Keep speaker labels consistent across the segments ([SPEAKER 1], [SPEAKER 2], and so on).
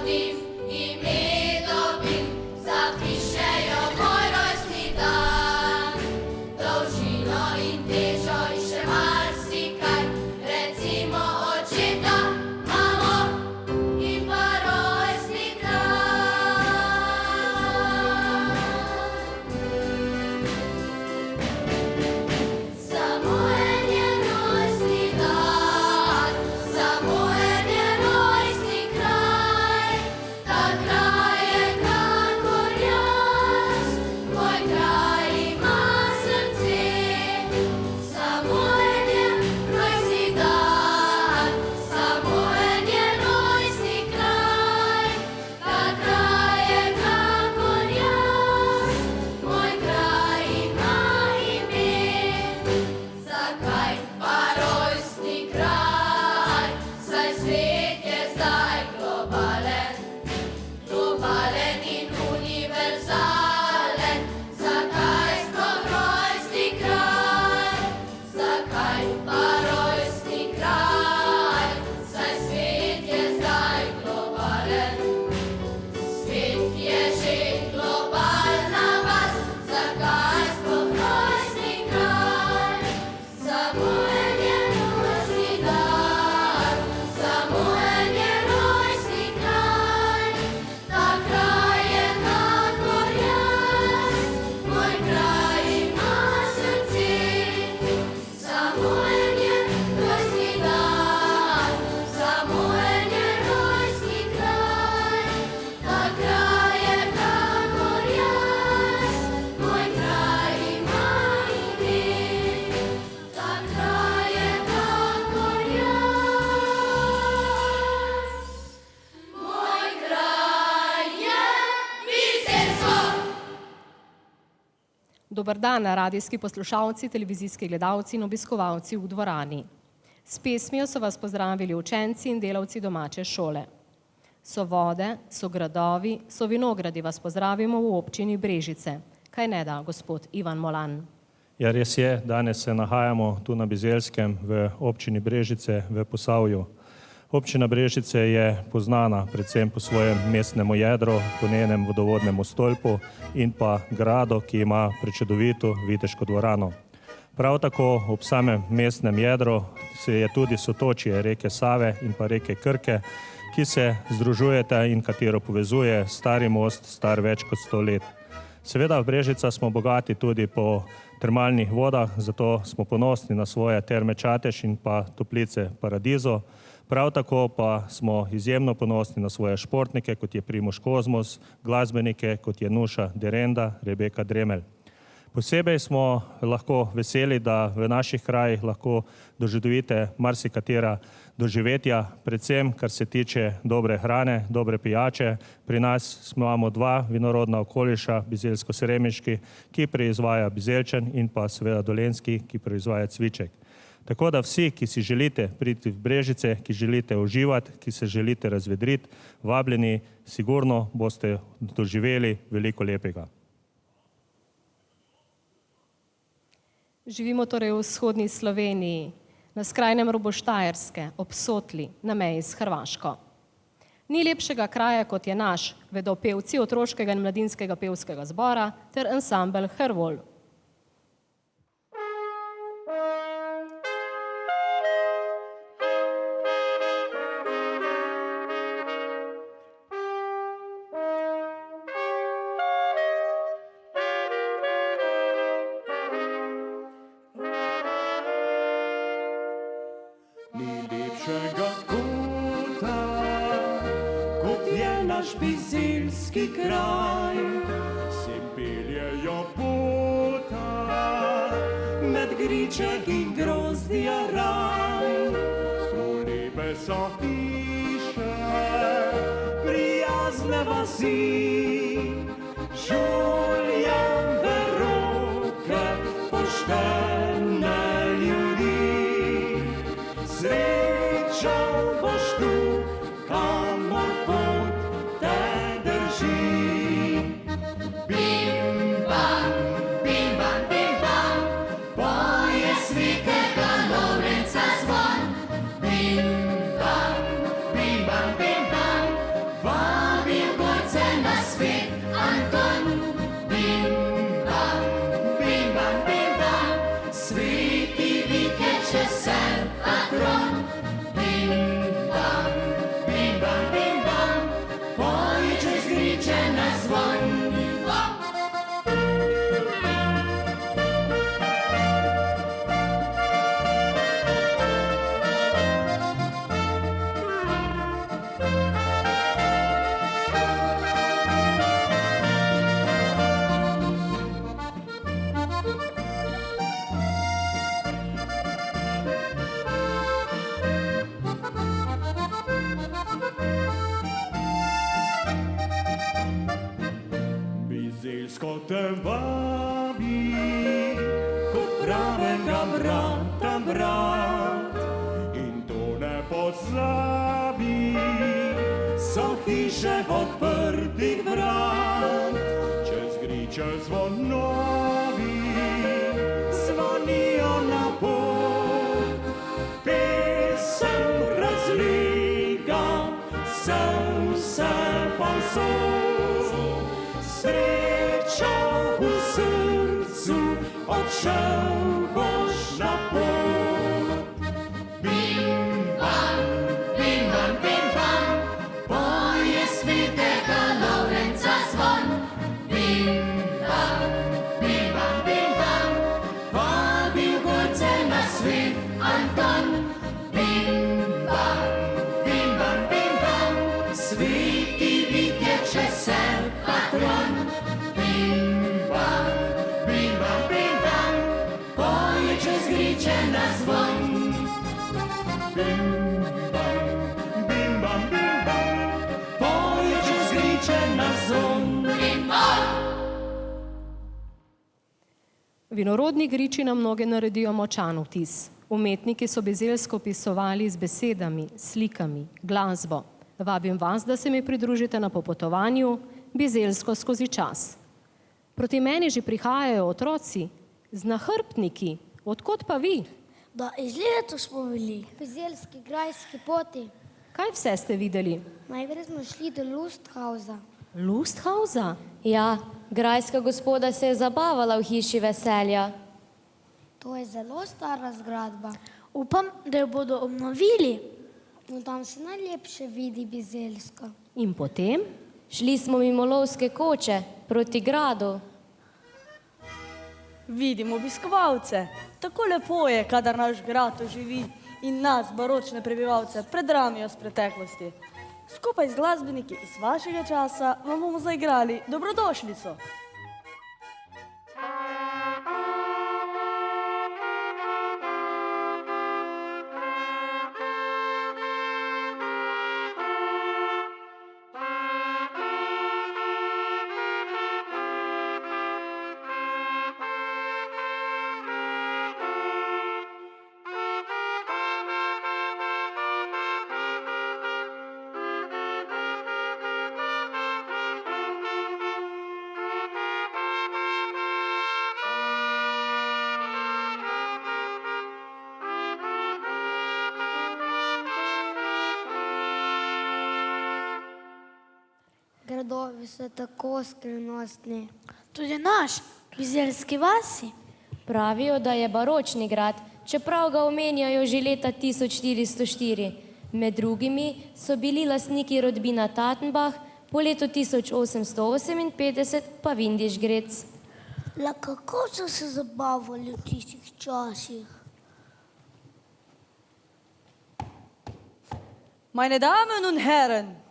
[SPEAKER 1] rodim, ime dobim, zapišejo moj rojstni dan. Dolžino in težo in še marsikaj, recimo očeta, mamo in pa rojstni kraj. Samo en je rojstni dan, samo en je rojstni kraj, ta kraj je kakor jaz, moj kraj ima srce. Samo en je rojstni dan, samo en je rojstni kraj, ta kraj je kakor jaz, moj kraj ima ime. Zakaj pa rojstni kraj, saj svet je zdaj globalen, globalen in univerzalen. Zakaj sploh rojstni kraj, zakaj pa rojstni kraj, saj svet je zdaj globalen. Svet je že globalna vas, zakaj sploh rojstni kraj? Samo en je rojstni dan, samo en je rojstni kraj, ta kraj je kakor jaz, moj kraj ima srce. Samo en je rojstni dan, samo en je rojstni kraj, ta kraj je kakor jaz, moj kraj ima ime. Ta kraj je kakor jaz, moj kraj je Bizeljsko.
[SPEAKER 2] Dober dan, radijski poslušalci, televizijski gledalci in obiskovalci v dvorani. S pesmijo so vas pozdravili učenci in delavci domače šole. So vode, so gradovi, so vinogradi, vas pozdravimo v občini Brežice. Kaj ne da, gospod Ivan Molan?
[SPEAKER 3] Ja, res je, danes se nahajamo tu na Bizeljskem v občini Brežice v Posavju. Občina Brežice je poznana predvsem po svojem mestnemu jedru, po njenem vodovodnemu stolpu in pa gradu, ki ima prečudovito viteško dvorano. Prav tako ob samem mestnem jedru se je tudi sotočje reke Save in pa reke Krke, ki se združujeta in katero povezuje stari most, star več kot 100 let. Seveda v Brežicah smo bogati tudi po termalnih vodah, zato smo ponosni na svoje terme Čatež in pa toplice Paradizo. Prav tako pa smo izjemno ponosni na svoje športnike, kot je Primož Kozmus, glasbenike, kot je Nuša Derenda, Rebeka Dremelj. Posebej smo lahko veseli, da v naših krajih lahko doživite marsikatera doživetja, predvsem kar se tiče dobre hrane, dobre pijače. Pri nas imamo 2 vinorodna okoliša, bizeljsko-seremiški, ki proizvaja bizeljčen, in pa seveda dolenjski, ki proizvaja cviček. Tako da vsi, ki si želite priti v Brežice, ki želite uživati, ki se želite razvedriti, vabljeni, sigurno boste doživeli veliko lepega.
[SPEAKER 2] Živimo torej v vzhodni Sloveniji, na skrajnem robu Štajerske, ob Sotli, na meji s Hrvaško. Ni lepšega kraja, kot je naš, vedo pevci otroškega in mladinskega pevskega zbora ter ansambel Hervol.
[SPEAKER 4] Ni lepšega kota, kot je naš bizeljski kraj. Sem peljejo pota, med griček in grozdja raj. Tu lepe so hiše, prijazne vasi, žuljem veroke, poštene ljudi. Srečal boš tu, kamor pot te drži.
[SPEAKER 1] Bim bam, poje svetega Lovrenca zvon. Bim bam,
[SPEAKER 4] Bizeljsko te vabi, kot pravega brata brat. In to ne pozabi, so hiše odprtih vrat. Čez griče zvonovi, zvonijo na pot. Pesem razliga se vse povsod. Sreča v srcu, odšel boš na pot.
[SPEAKER 1] Bim bam, bim bam, bim bam, poje svetega Lovrenca zvon. Bim bam, bim bam, bim bam, vabi v gorce na svet Anton. Bim bam, bim bam, bim bam, sveti Vitje če se patron. Bim bam, bim bam, bim bam, poje čez griče na zvon.
[SPEAKER 4] Bim bam, bim bam, bim bam, poje čez griče na zvon.
[SPEAKER 1] Bim bam.
[SPEAKER 2] Vinorodni griči na mnoge naredijo močan vtis. Umetniki so Bizeljsko opisovali z besedami, slikami, glasbo. Vabim vas, da se mi pridružite na popotovanju Bizeljsko skozi čas. Proti meni že prihajajo otroci z nahrbtniki. Odkot pa vi?
[SPEAKER 5] Da, iz leta smo bili. Bizeljski grajski poti.
[SPEAKER 2] Kaj vse ste videli?
[SPEAKER 5] Najprej smo šli do Lusthausa.
[SPEAKER 2] Lusthausa?
[SPEAKER 6] Ja, grajska gospoda se je zabavala v hiši veselja.
[SPEAKER 5] To je zelo stara zgradba. Upam, da jo bodo obnovili. No, tam se najlepše vidi Bizeljsko.
[SPEAKER 2] In potem?
[SPEAKER 6] Šli smo mimo lovske koče proti gradu.
[SPEAKER 7] Vidim obiskovalce. Tako lepo je, kadar naš grad oživi in nas, baročne prebivalce, predramijo z preteklosti. Skupaj z glasbeniki iz vašega časa vam bomo zaigrali dobrodošlico.
[SPEAKER 5] Gradovi so tako skrivnostni. Tudi naš, Bizeljski vasi.
[SPEAKER 6] Pravijo, da je baročni grad, čeprav ga omenjajo že leta 1404. Med drugimi so bili lastniki rodbina Tatenbach, po letu 1858 pa Windischgrätz.
[SPEAKER 5] La, kako so se zabavali v tistih časih?
[SPEAKER 7] Meine Damen und Herren,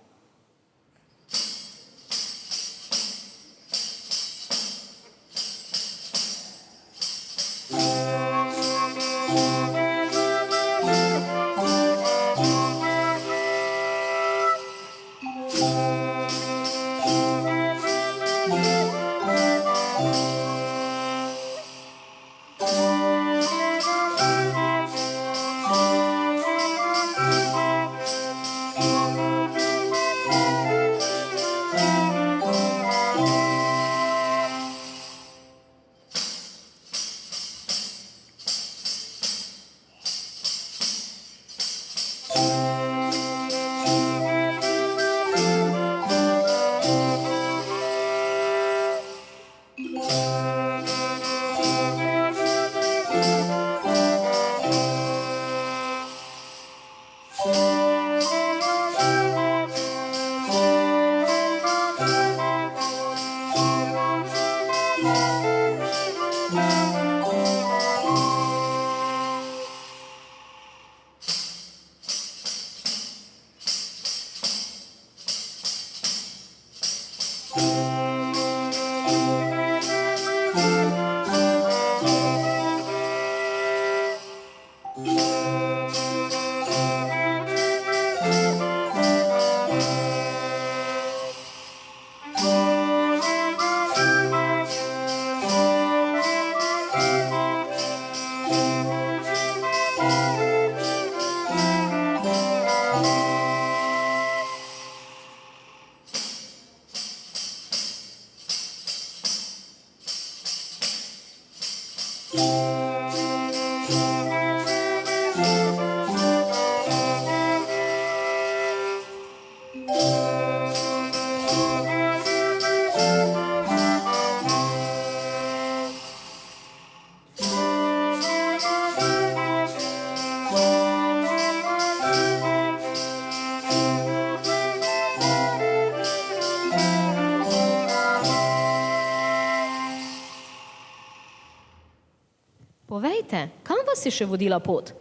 [SPEAKER 2] povejte, kam vas je še vodila pot?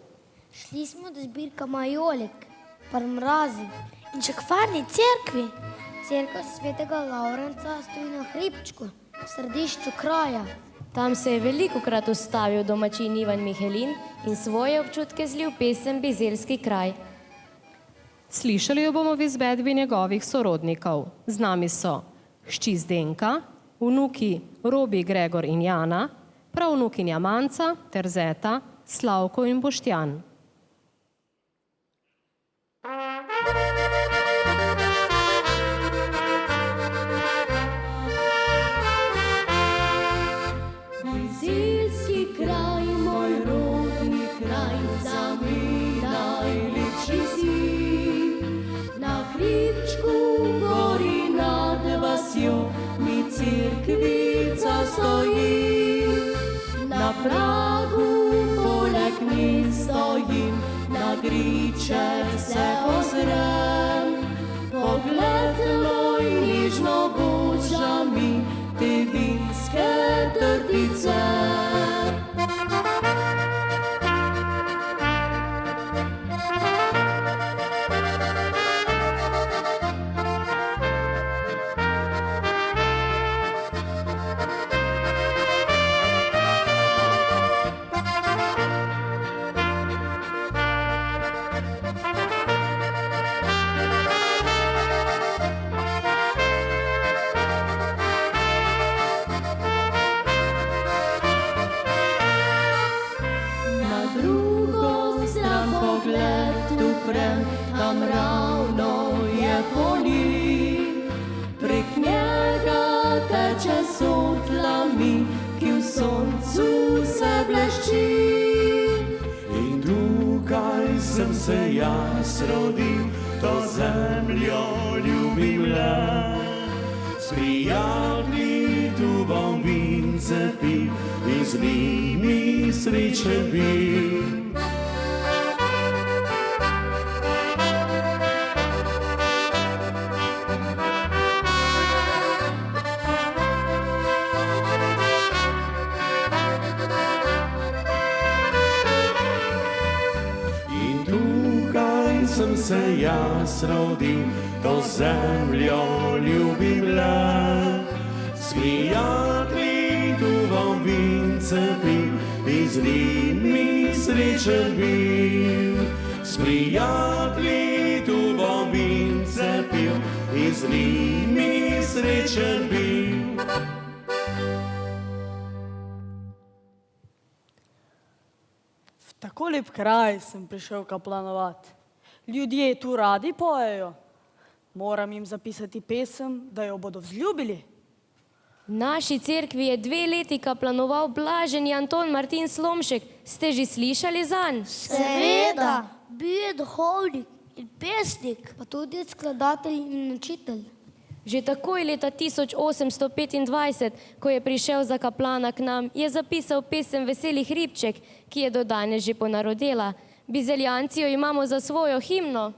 [SPEAKER 5] Šli smo do zbirka Majolik, par mrazi in še k varni cerkvi. Cerkev svetega Laurenca stoji na hribčku, v središču kraja.
[SPEAKER 6] Tam se je velikokrat ustavil domačin Ivan Mihelin in svoje občutke zlil pesem Bizeljski kraj.
[SPEAKER 2] Slišali jo bomo v izvedbi njegovih sorodnikov. Z nami so hči Zdenka, vnuki Robi, Gregor in Jana, pravnukinja Manca, Terzeta, Slavko in Boštjan.
[SPEAKER 1] Bizeljski kraj, moj rodni kraj, zame najlepši si. Na hribčku gori nad vasjo mi cerkvica stoji. Na pragu poleg nje stojim, na griček se ozrem. Pogled moj nižno boža mi te vinske trtice. Tam ravno je polje, prek njega teče sotlami, ki v soncu se blešči.
[SPEAKER 4] In tukaj sem se jaz rodil, to zemljo ljubim le. S prijatelji tu bom vince pil in z njimi srečen bil. Sem se jaz rodil, to zemljo ljubim le. S prijatelji tu bom vince pil in z njimi srečen bil. S prijatelji tu bom vince pil in z njimi srečen bil.
[SPEAKER 7] V tako lep kraj sem prišel kaplanovat. Ljudje tu radi pojejo. Moram jim zapisati pesem, da jo bodo vzljubili.
[SPEAKER 6] V naši cerkvi je 2 leti kaplanoval blaženi Anton Martin Slomšek. Ste že slišali zanj?
[SPEAKER 5] Seveda, bil je duhovnik in pesnik, pa tudi skladatelj in učitelj.
[SPEAKER 6] Že takoj leta 1825, ko je prišel za kaplana k nam, je zapisal pesem Veseli hribček, ki je do danes že ponarodela. Bizeljanci jo imamo za svojo himno.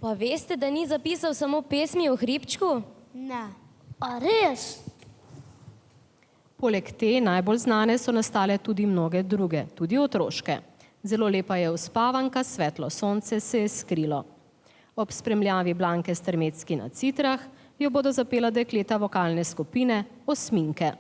[SPEAKER 6] Pa veste, da ni zapisal samo pesmi o hribčku?
[SPEAKER 5] Ne, a res?
[SPEAKER 2] Poleg te najbolj znane so nastale tudi mnoge druge, tudi otroške. Zelo lepa je uspavanka, svetlo sonce se je skrilo. Ob spremljavi Blanke Strmecki na citrah jo bodo zapela dekleta vokalne skupine Osminke.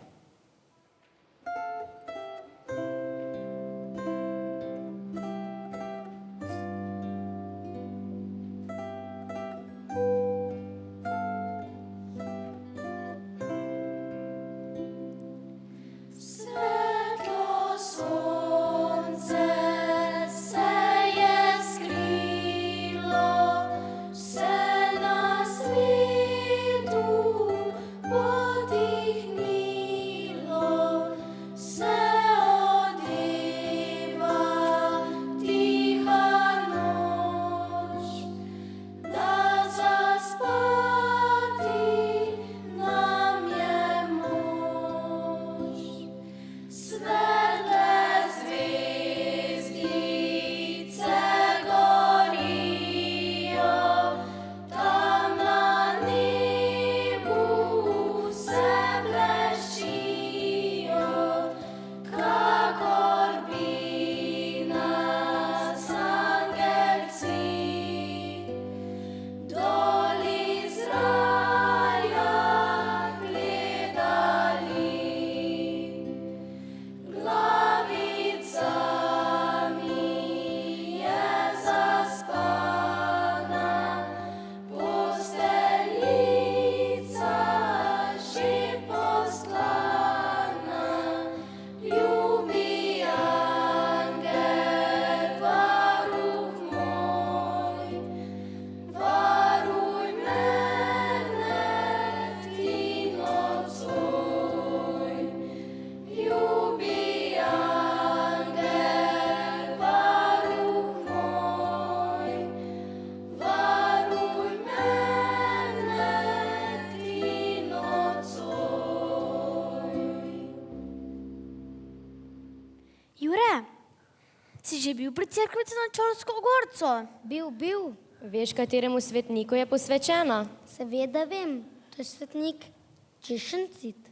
[SPEAKER 8] Jure, si že bil pri cerkvici na Čolsko gorco?
[SPEAKER 5] Bil.
[SPEAKER 6] Veš, kateremu svetniku je posvečena?
[SPEAKER 5] Seveda vem, to je svetnik Češencit.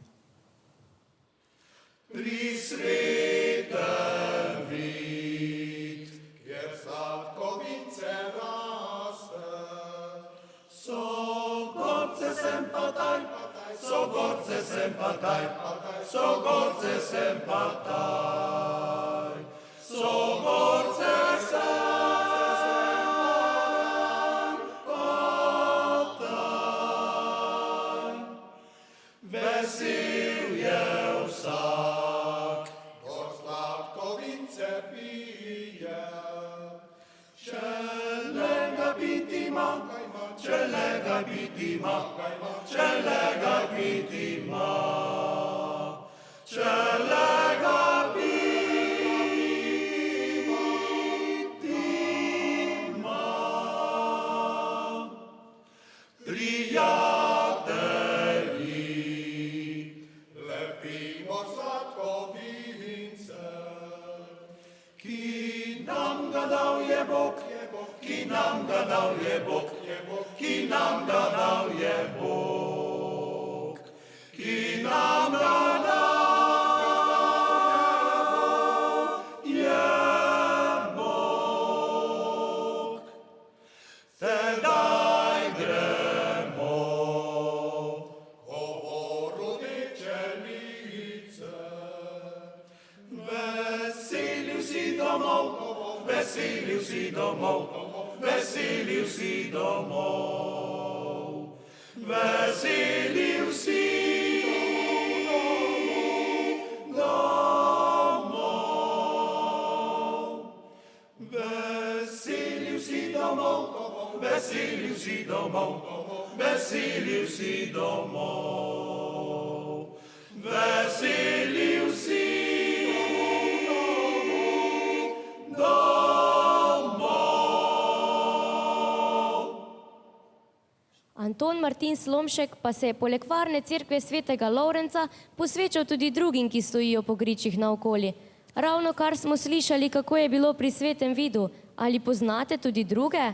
[SPEAKER 6] Anton Martin Slomšek pa se je poleg varne cerkve svetega Lovrenca posvečal tudi drugim, ki stojijo po gričih naokoli. Ravno kar smo slišali, kako je bilo pri svetem vidu. Ali poznate tudi druge?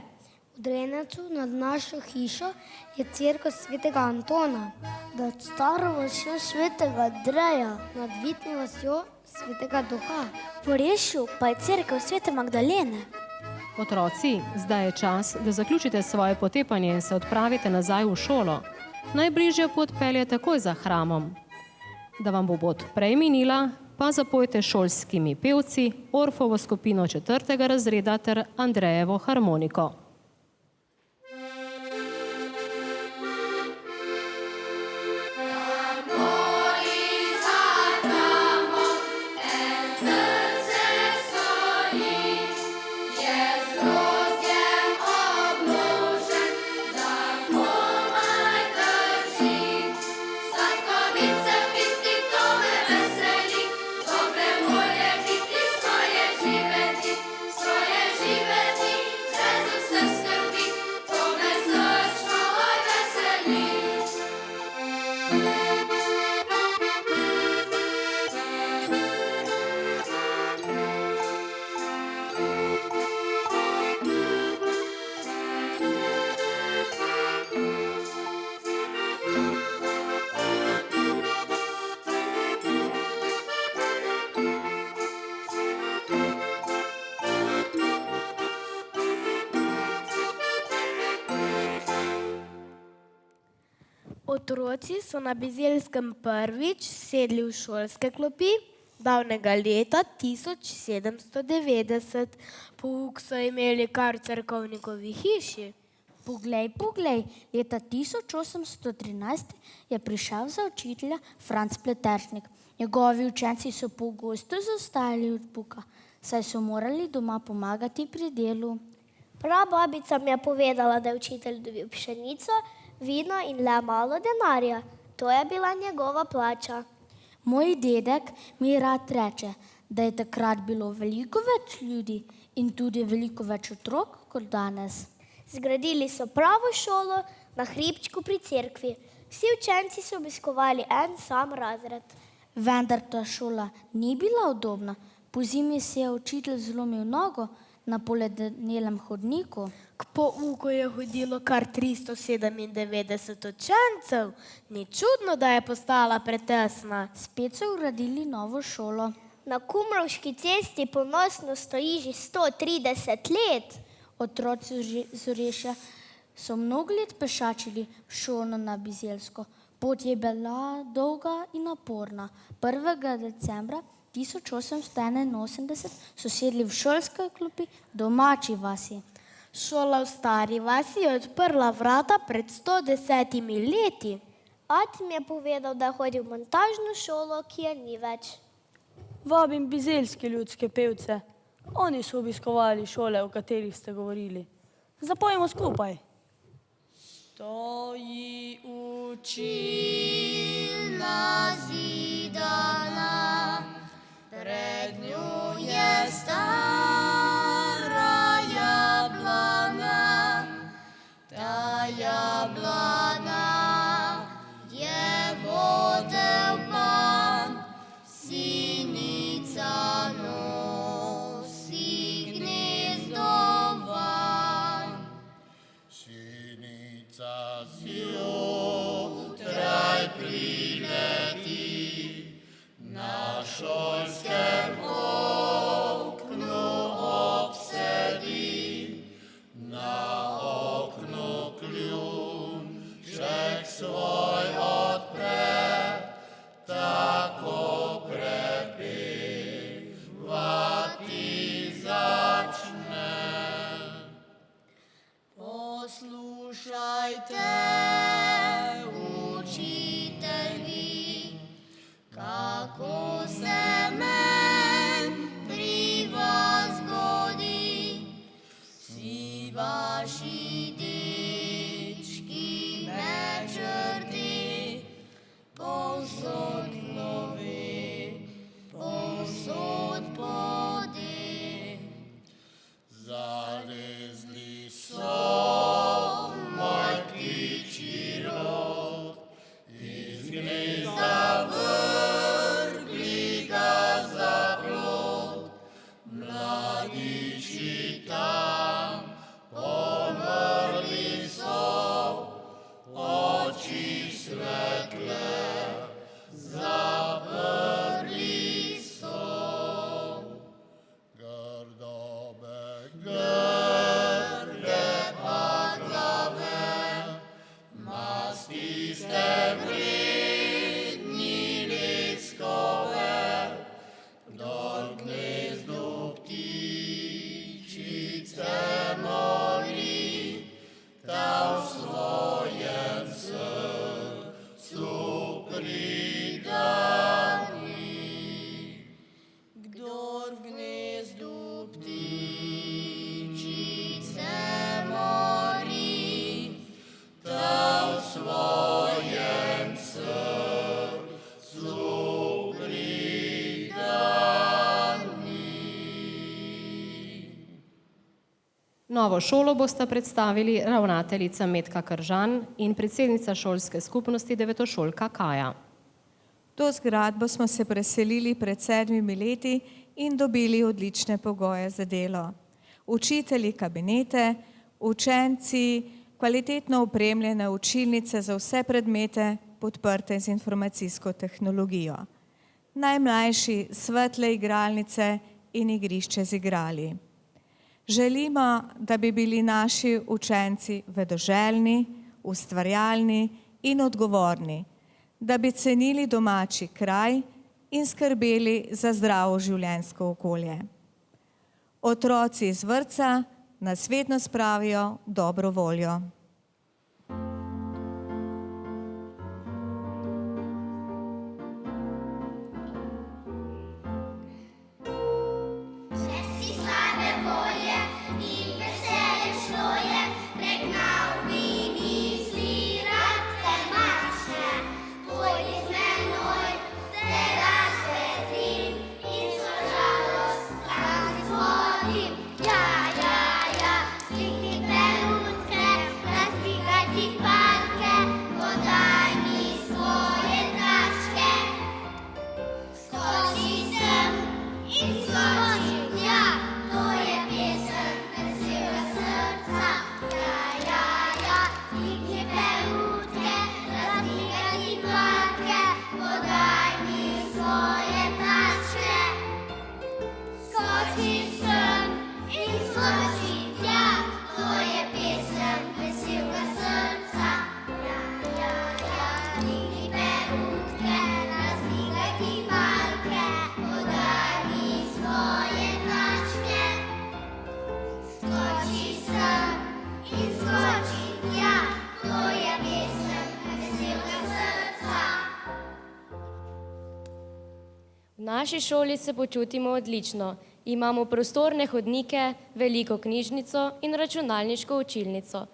[SPEAKER 5] V Drenecu nad našo hišo je cerkev svetega Antona, nad staro vasjo svetega Andreja, nad Vitno vasjo svetega Duha.
[SPEAKER 8] V Rešu pa je cerkev svete Magdalene.
[SPEAKER 2] Otroci, zdaj je čas, da zaključite svoje potepanje in se odpravite nazaj v šolo. Najbližja pot pelje takoj za hramom. Da vam bo pot prej minila, pa zapojte šolskimi pevci, Orfovo skupino 4. razreda ter Andrejevo harmoniko.
[SPEAKER 8] Otroci so na Bizeljskem prvič sedli v šolske klopi davnega leta 1790. Pouk so imeli kar v cerkovnikovi hiši.
[SPEAKER 9] Poglej, leta 1813 je prišel za učitelja Franc Pleteršnik. Njegovi učenci so pogosto zaostajali od pouka, saj so morali doma pomagati pri delu.
[SPEAKER 5] Prababica mi je povedala, da je učitelj dobil pšenico, vino in le malo denarja. To je bila njegova plača.
[SPEAKER 9] Moj dedek mi rad reče, da je takrat bilo veliko več ljudi in tudi veliko več otrok kot danes.
[SPEAKER 5] Zgradili so pravo šolo na hribčku pri cerkvi. Vsi učenci so obiskovali en sam razred.
[SPEAKER 9] Vendar ta šola ni bila udobna, Pozimi si je učitelj zlomil nogo na poledenelem hodniku.
[SPEAKER 8] K pouku je hodilo kar 397 učencev. Ni čudno, da je postala pretesna.
[SPEAKER 9] Spet so uredili novo šolo.
[SPEAKER 5] Na Kumrovški cesti ponosno stoji že 130 let.
[SPEAKER 9] Otroci z Orešja so mnogo let pešačili v šolo na Bizeljsko. Pot je bila dolga in naporna. 1. decembra 1881 so sedli v šolske klopi v domači vasi.
[SPEAKER 8] Šola v stari vasi je odprla vrata pred 110 leti.
[SPEAKER 5] Ati mi je povedal, da hodi v montažno šolo, ki je ni več.
[SPEAKER 7] Vabim bizeljske ljudske pevce. Oni so obiskovali šole, o katerih ste govorili. Zapojimo skupaj. Stoji učilna zidana, pred njo je stara jablana, ta jablana je vodil pan, sinica nosi gnezdovan. Sinica zjutraj prileti, na šolskem oknu obsedi, na oknu ključek svoj odpre, tako prepevati začne. Poslušajte, učitelji, kako se men pri vas godi, vsi vaši dečki mečrti, povsod lovi, povsod bodi. Zalezli so moj ptičji rod, iz gnezda vrgli ga za plod, mladiči tam pomrli so, oči svetle zaprli so. Grdobe, grde pa glave, masti ste vredni leskove, kdor v gnezdu ptičice mori, ta v svojem srcu pridani. Kdor v gnezdu ptičice mori, ta v svojem srcu pridani.
[SPEAKER 2] Novo šolo bosta predstavili ravnateljica Metka Kržan in predsednica šolske skupnosti devetošolka Kaja.
[SPEAKER 10] To zgradbo smo se preselili pred 7 leti in dobili odlične pogoje za delo. Učitelji kabinete, učenci, kvalitetno opremljene učilnice za vse predmete, podprte z informacijsko tehnologijo. Najmlajši svetle igralnice in igrišče z igrali. Želimo, da bi bili naši učenci vedoželjni, ustvarjalni in odgovorni, da bi cenili domači kraj in skrbeli za zdravo življenjsko okolje. Otroci iz vrtca nas vedno spravijo dobro voljo.
[SPEAKER 5] Ja, ja, ja, klikni trenutke,
[SPEAKER 6] naši šoli se počutimo odlično. Imamo prostorne hodnike, veliko knjižnico in računalniško učilnico.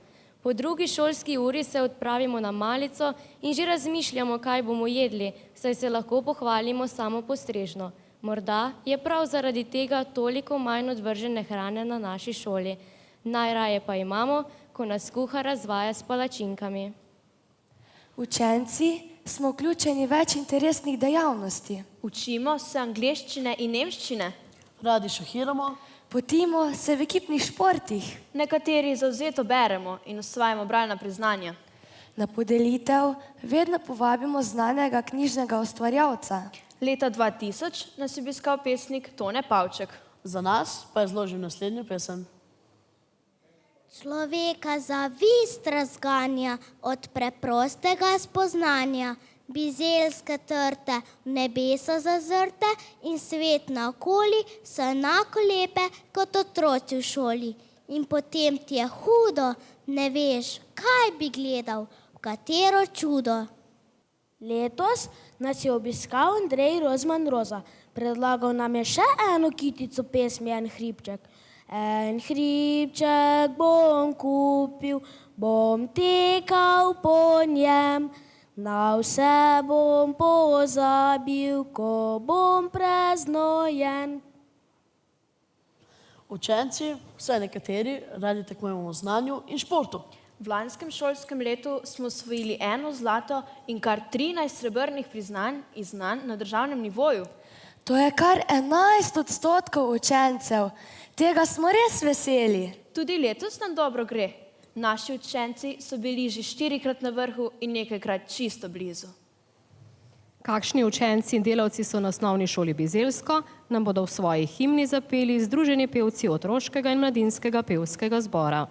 [SPEAKER 6] Po drugi šolski uri se odpravimo na malico in že razmišljamo, kaj bomo jedli, saj se lahko pohvalimo samopostrežno. Morda je prav zaradi tega toliko manj odvržene hrane na naši šoli. Najraje pa imamo, ko nas kuhar razvaja s palačinkami.
[SPEAKER 11] Učenci smo vključeni v več interesnih dejavnosti.
[SPEAKER 12] Učimo se angleščine in nemščine.
[SPEAKER 7] Radi šahiramo.
[SPEAKER 11] Potimo se v ekipnih športih.
[SPEAKER 12] Nekateri zavzeto beremo in osvajamo bralna priznanja.
[SPEAKER 11] Na podelitev vedno povabimo znanega knjižnega ustvarjalca.
[SPEAKER 12] Leta 2000 nas je obiskal pesnik Tone Pavček.
[SPEAKER 7] Za nas pa je zložil naslednjo pesem.
[SPEAKER 5] Človeka zavist razganja od preprostega spoznanja. Bizeljske trte v nebesa zazrte in svet naokoli so enako lepe kot otroci v šoli. In potem ti je hudo, ne veš, kaj bi gledal, v katero čudo.
[SPEAKER 8] Letos nas je obiskal Andrej Rozman Roza. Predlagal nam je še eno kitico pesmi En hribček. En hribček bom kupil, bom tekal po njem. Na vse bom pozabil, ko bom preznojen.
[SPEAKER 7] Učenci, vsaj nekateri, radi tekmujemo v znanju in športu.
[SPEAKER 12] V lanskem šolskem letu smo osvojili 1 zlato in kar 13 srebrnih priznanj in znanj na državnem nivoju.
[SPEAKER 11] To je kar 11% učencev. Tega smo res veseli.
[SPEAKER 12] Tudi letos nam dobro gre. Naši učenci so bili že 4-krat na vrhu in nekajkrat čisto blizu.
[SPEAKER 2] Kakšni učenci in delavci so na osnovni šoli Bizeljsko, nam bodo v svoji himni zapeli Združeni pevci otroškega in mladinskega pevskega zbora.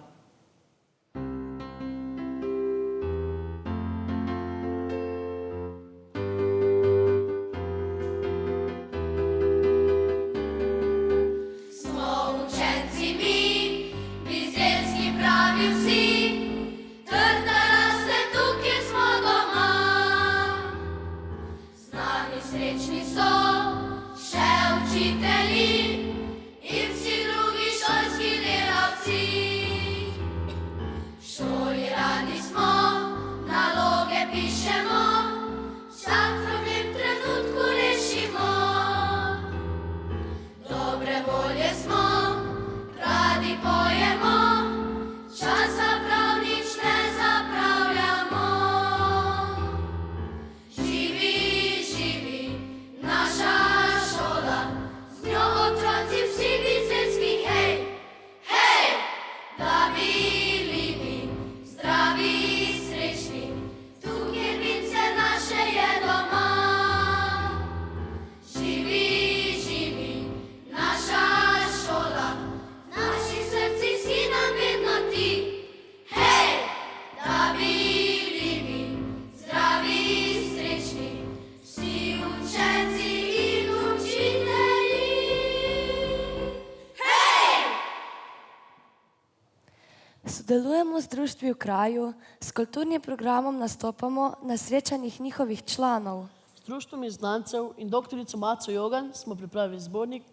[SPEAKER 11] Sodelujemo z društvi v kraju, s kulturnim programom nastopamo na srečanjih njihovih članov.
[SPEAKER 7] S društvom izgnancev in doktorico Maco Jogan smo pripravili zbornik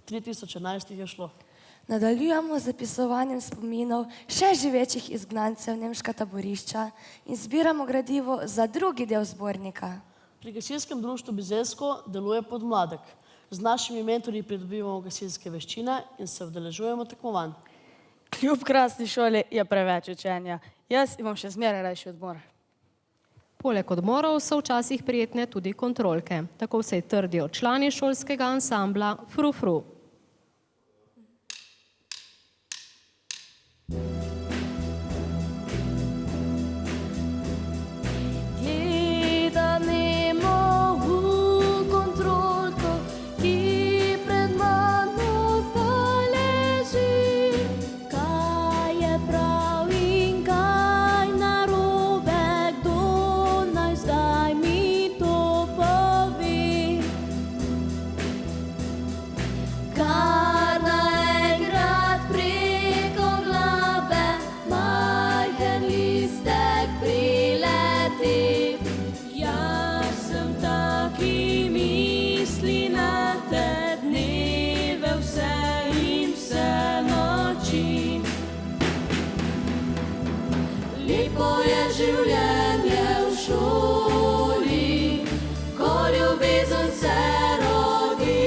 [SPEAKER 7] 3011 je šlo.
[SPEAKER 11] Nadaljujemo z zapisovanjem spominov še živečih izgnancev nemška taborišča in zbiramo gradivo za drugi del zbornika.
[SPEAKER 7] Pri gasilskem društvu Bizeljsko deluje Podmladek. Z našimi mentorji pridobivamo gasilske veščine in se udeležujemo tekmovanj. Kljub krasni šoli je preveč učenja. Jaz imam še zmeraj rajši odmor.
[SPEAKER 2] Poleg odmorov so včasih prijetne tudi kontrolke. Tako vsaj trdijo člani šolskega ansambla Fru Fru.
[SPEAKER 5] Kaj
[SPEAKER 1] Lepo je življenje v šoli, ko ljubezen se rodi,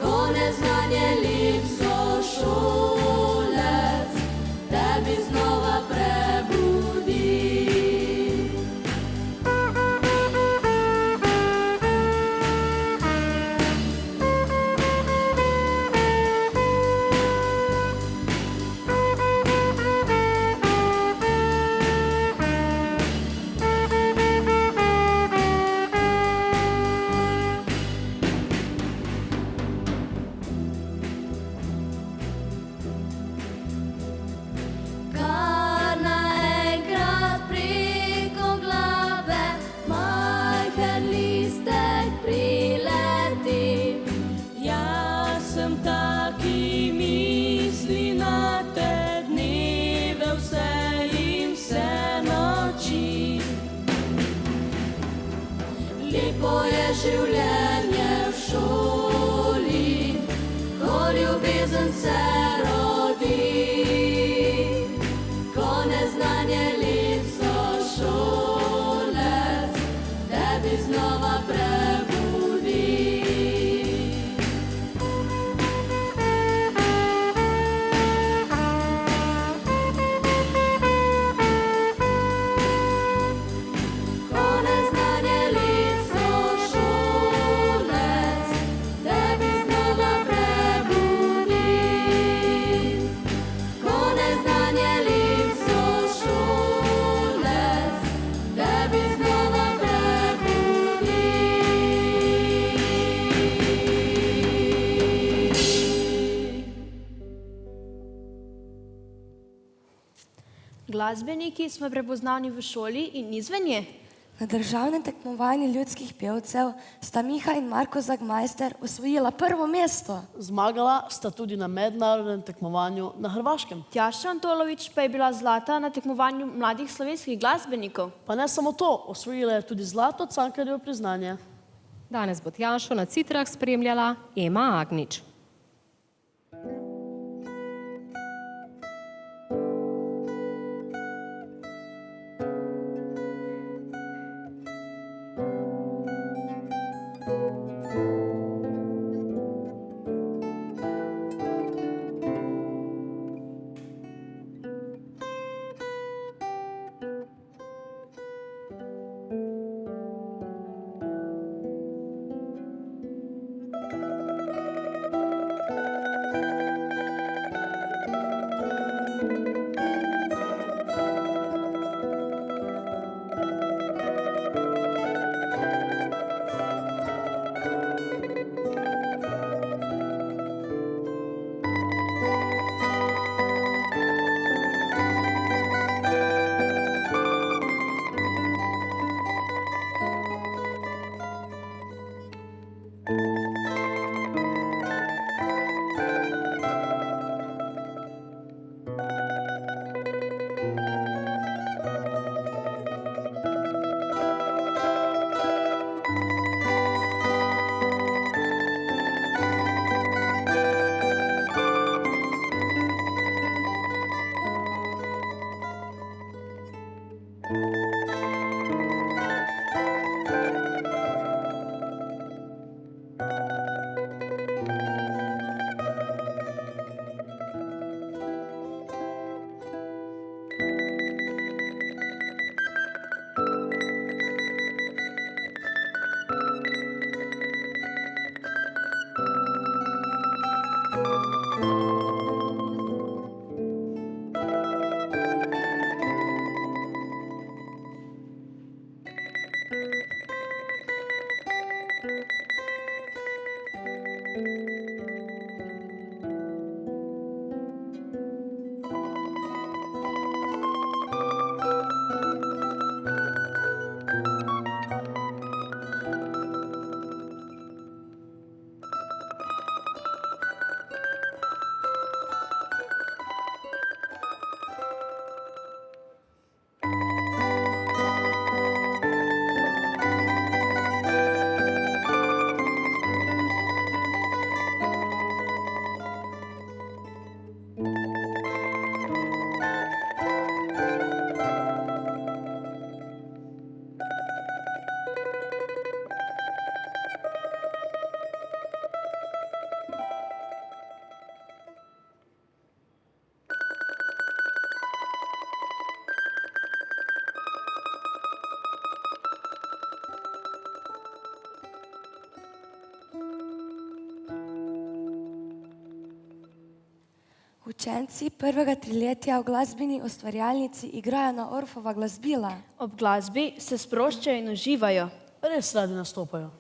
[SPEAKER 1] ko neznanje lep sošolec tebi znova prebudi. Kar naenkrat preko glave majhen listek prileti. Jaz sem taki misli na te dneve, vse in vse noči. Lepo je življenje v šoli, ko ljubezen se rodi, ko neznanje lep sošolec tebi znova prebudi. Ko neznanje lep sošolec tebi znova prebudi. Ko neznanje lep sošolec tebi znova prebudi.
[SPEAKER 12] Glasbeniki smo prepoznavni v šoli in izven nje.
[SPEAKER 11] Na državnem tekmovanju ljudskih pevcev sta Miha in Marko Zagmajster osvojila prvo mesto.
[SPEAKER 13] Zmagala sta tudi na mednarodnem tekmovanju na Hrvaškem.
[SPEAKER 12] Tjaša Antolovič pa je bila zlata na tekmovanju mladih slovenskih glasbenikov.
[SPEAKER 13] Pa ne samo to, osvojila je tudi zlato Cankarjevo priznanje.
[SPEAKER 2] Danes bo Tjašo na Citrah spremljala Ema Agnič.
[SPEAKER 11] Učenci prvega triletja v glasbeni ustvarjalnici igrajo na Orfova glasbila.
[SPEAKER 12] Ob glasbi se sproščajo in uživajo.
[SPEAKER 13] Res radi nastopajo.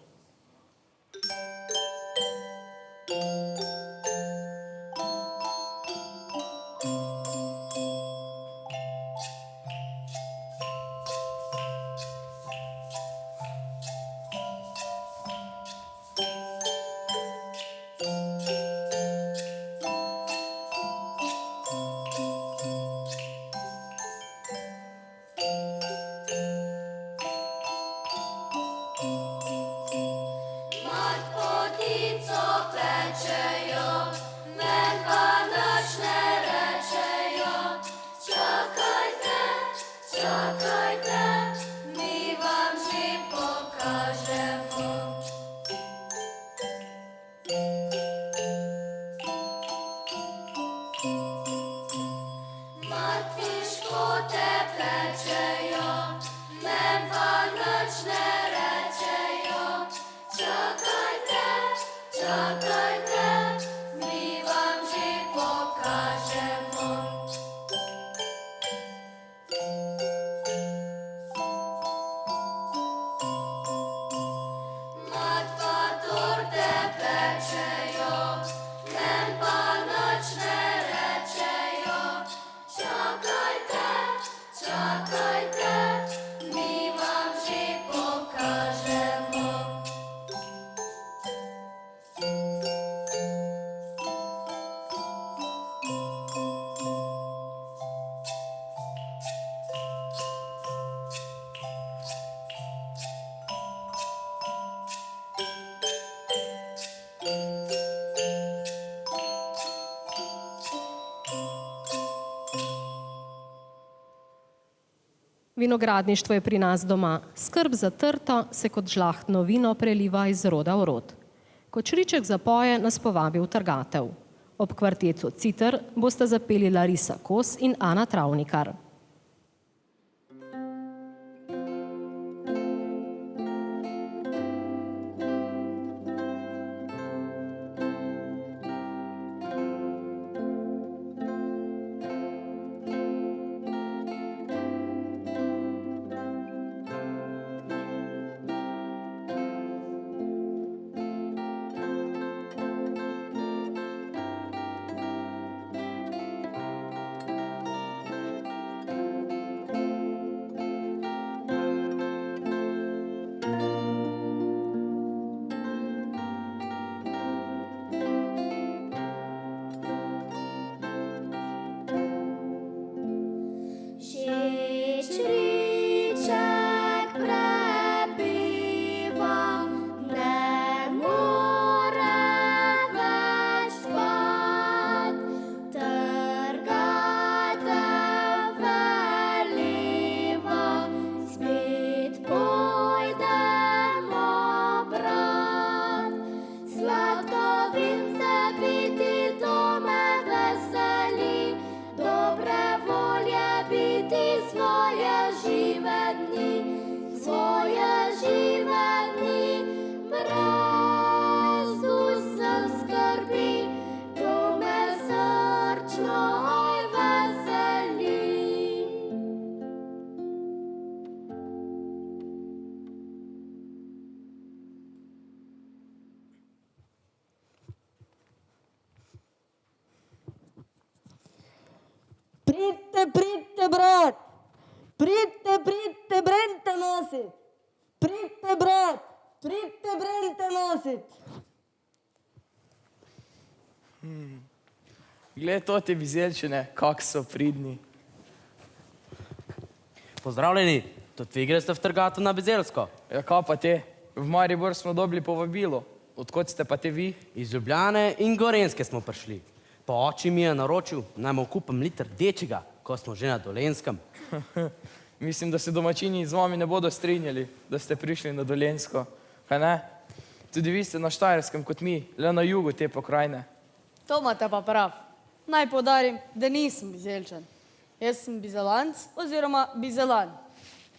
[SPEAKER 2] Vinogradništvo je pri nas doma. Skrb za trto se kot žlahtno vino preliva iz roda v rod. Ko čriček zapoje, nas povabi v trgatev. Ob kvartetu Citer bosta zapeli Larisa Kos in Ana Travnikar.
[SPEAKER 7] Pridite, brat, pridite, brente nosit. Pridite, brat, pridite, brente nosit.
[SPEAKER 14] Glej to te vizelčine, kak so pridni.
[SPEAKER 15] Pozdravljeni, tudi vi greste v trgato na Bizeljsko?
[SPEAKER 14] Ja, kaj pa te? V Maribor smo dobili povabilo. Odkot ste pa te vi?
[SPEAKER 15] Iz Ljubljane in Gorenjske smo prišli. Pa oči mi je naročil, naj mu kupim liter dečega, ko smo že na Dolenjskem.
[SPEAKER 14] Mislim, da se domačini z vami ne bodo strinjali, da ste prišli na Dolenjsko. Kaj ne? Tudi vi ste na Štajerskem kot mi, le na jugu te pokrajine.
[SPEAKER 7] To imate pa prav. Naj poudarim, da nisem Bizeljčan. Jaz sem Bizelanc oziroma Bizelan.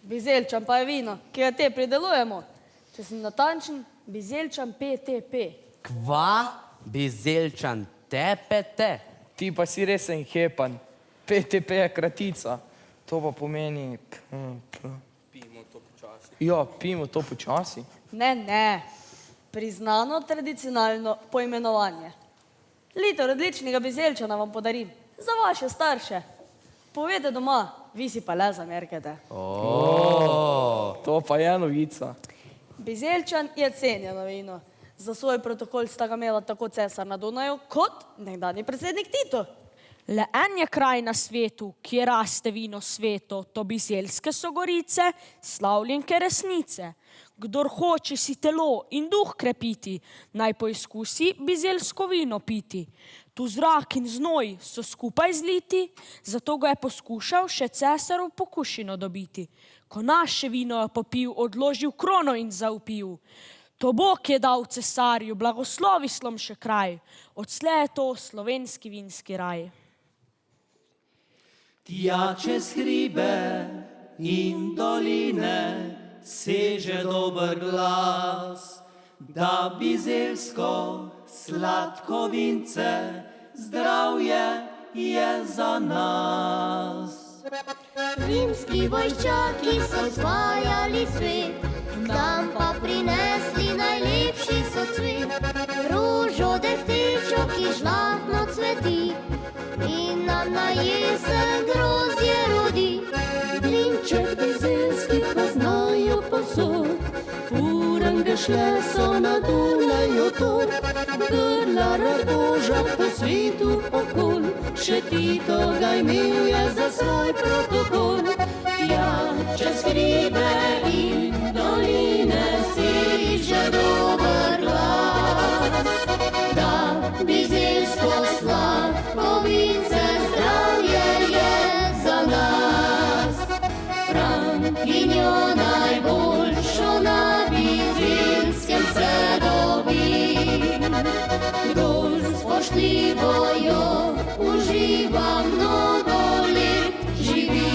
[SPEAKER 7] Bizeljčan pa je vino, ki ga te pridelujemo. Če sem natančen, Bizeljčan PTP.
[SPEAKER 15] Kva? Bizeljčan tepete?
[SPEAKER 14] ti pa si resen hepan. PTP je kratica. To pa pomeni... Pijmo to počasi. Ja, pijmo to počasi.
[SPEAKER 7] Ne. Priznano tradicionalno poimenovanje. Liter odličnega Bizeljčana vam podarim. Za vaše starše. Povede doma, vi si pa le zamerkete.
[SPEAKER 14] To pa je novica.
[SPEAKER 7] Bizeljčan je cenjeno vino. Za svoj protokol sta ga imela tako cesar na Dunaju, kot nekdanji predsednik Tito.
[SPEAKER 12] Le en je kraj na svetu, kjer raste vino sveto, to bizeljske so gorice, slavljenke resnice. Kdor hoče si telo in duh krepiti, naj poizkusi bizeljsko vino piti. Tu zrak in znoj so skupaj zliti, zato ga je poskušal še cesarov pokušino dobiti. Ko naše vino je popil, odložil krono in zaupil. To Bog je dal cesarju, blagoslovi Slomše kraj, odslej je to slovenski vinski raj.
[SPEAKER 4] Tja čez hribe in doline seže dober glas, da bizeljsko sladko vince zdravje je za nas.
[SPEAKER 5] Rimski vojščaki so osvajali svet, tam pa prinesli najlepši socvet. Rožo dehtečo, ki žlahtno cveti in nam na jesen grozdje rodi. Drinček bizeljski poznajo posod, furange šle so na Dunaju tod. Grla radoža po svetu okol, še Tito ga imel je za svoj protokol. Ja, čez hribe in doline seže dober glas, da bizeljsko sladko vince zdravje je za nas. Frankinjo najboljšo na bizeljskem se dobi, kdor spoštljivo jo uživa, mnogo let živi.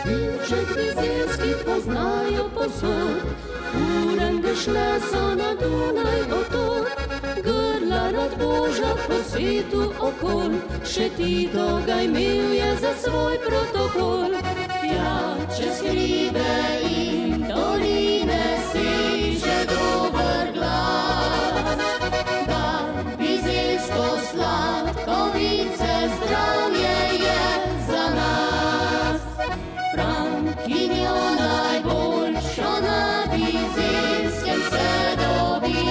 [SPEAKER 5] Vinček bizeljski poznajo posod, furange šle so na Dunaj otod. Grla rad Boža po svetu okol, še Tito ga imel je za svoj protokol. Ja, čez hribe in doline seže dober glas, da bizeljsko sladko vince zdravje je za nas. Frankinjo najboljšo na bizeljskem se dobi,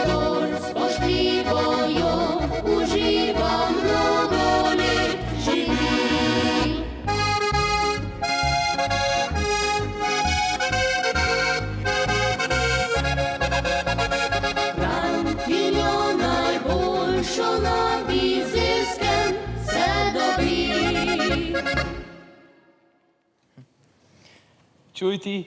[SPEAKER 5] kdor spoštljivo jo uživa, mnogo let živi. Frankinjo najboljšo na bizeljskem se dobi.
[SPEAKER 14] Čuj ti,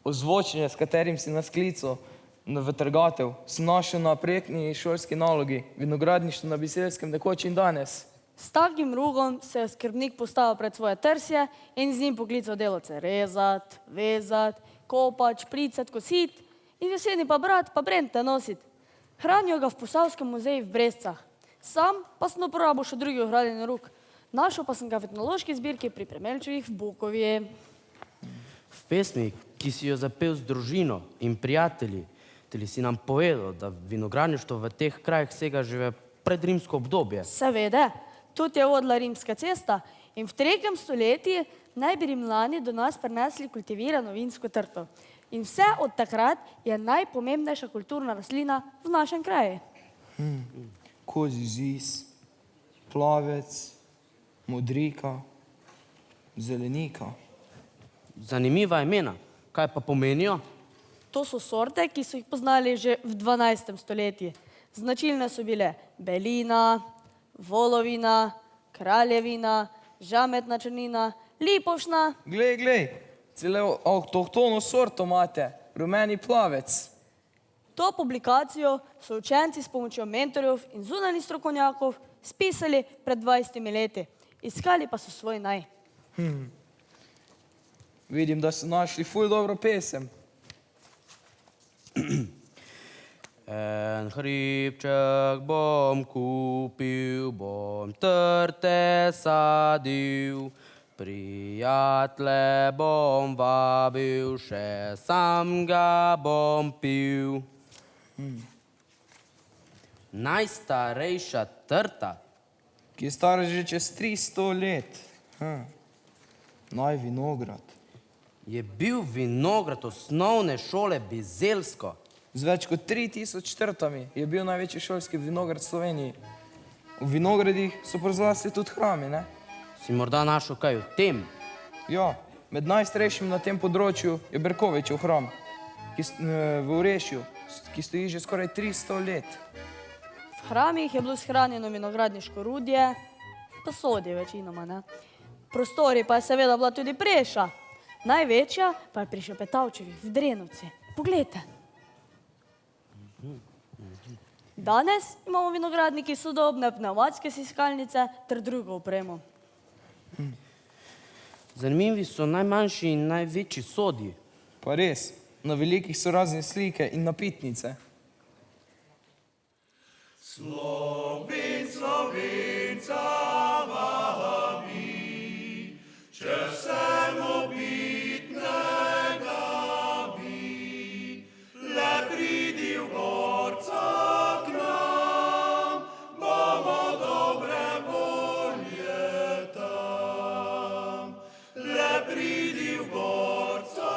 [SPEAKER 14] ozvočenje, s katerim si nas klical v trgatev, sem našel na projektni šolski nalogi, vinogradništvo na Bizeljskem nekoč in danes.
[SPEAKER 7] S takim rugom se je skrbnik postavil pred svoje trsje in z njim poklical delavce rezat, vezat, kopač, pricat, kosit in jeseni pa brat pa brente nosit. Hranijo ga v Posavskem muzeju v Brescah. Sam pa sem uporabil še drugi ohranjen rug. Našel pa sem ga v etnološki zbirki pri Premelčevih v Bukovi.
[SPEAKER 15] V pesmi, ki si jo zapel z družino in prijatelji, ti si nam povedal, da vinogradništvo v teh krajih sega že v predrimsko obdobje.
[SPEAKER 7] Seveda, tudi je vodila rimska cesta in v 3. stoletju naj bi Rimljani do nas prinesli kultivirano vinsko trto. In vse od takrat je najpomembnejša kulturna rastlina v našem kraju.
[SPEAKER 14] Kozji ziz, plavec, modrika, zelenika.
[SPEAKER 15] Zanimiva imena. Kaj pa pomenijo?
[SPEAKER 7] To so sorte, ki so jih poznali že v 12. stoletju. Značilne so bile belina, volovina, kraljevina, žametna črnina, lipovšna.
[SPEAKER 14] Glej, celo avtohtono sorto imate, rumeni plavec.
[SPEAKER 7] To publikacijo so učenci s pomočjo mentorjev in zunanjih strokovnjakov spisali pred 20 leti. Iskali pa so svoj naj.
[SPEAKER 14] Vidim, da so našli ful dobro pesem.
[SPEAKER 15] En hribček bom kupil, bom trte sadil, prijatelje bom vabil, še sam ga bom pil. Najstarejša trta,
[SPEAKER 14] ki je stara že čez 300 let. Naj vinograd.
[SPEAKER 15] Je bil vinograd osnovne šole Bizeljsko.
[SPEAKER 14] Z več kot 3000 trtami je bil največji šolski vinograd v Sloveniji. V vinogradih so prozrasli tudi hrami, ne?
[SPEAKER 15] Si morda našel kaj o tem?
[SPEAKER 14] Ja, med najstarejšim na tem področju je Berkovičev hram v Orešju, ki stoji že skoraj 300 let.
[SPEAKER 7] V hramih je bilo shranjeno vinogradniško rudje, posodi večinoma, ne. Prostori pa je seveda bila tudi preša. Največja pa je pri Šepetavčevih v Drenovci. Poglejte. Danes imamo vinogradniki sodobne pnevmatske siskalnice ter drugo opremo.
[SPEAKER 15] Zanimivi so najmanjši in največji sodi.
[SPEAKER 14] Pa res, na velikih so razne slike in napitnice.
[SPEAKER 4] Slovenca vabi, če sem obitnega bi, le pridi v gorca k nam, bomo dobre volje tam. Le pridi v gorca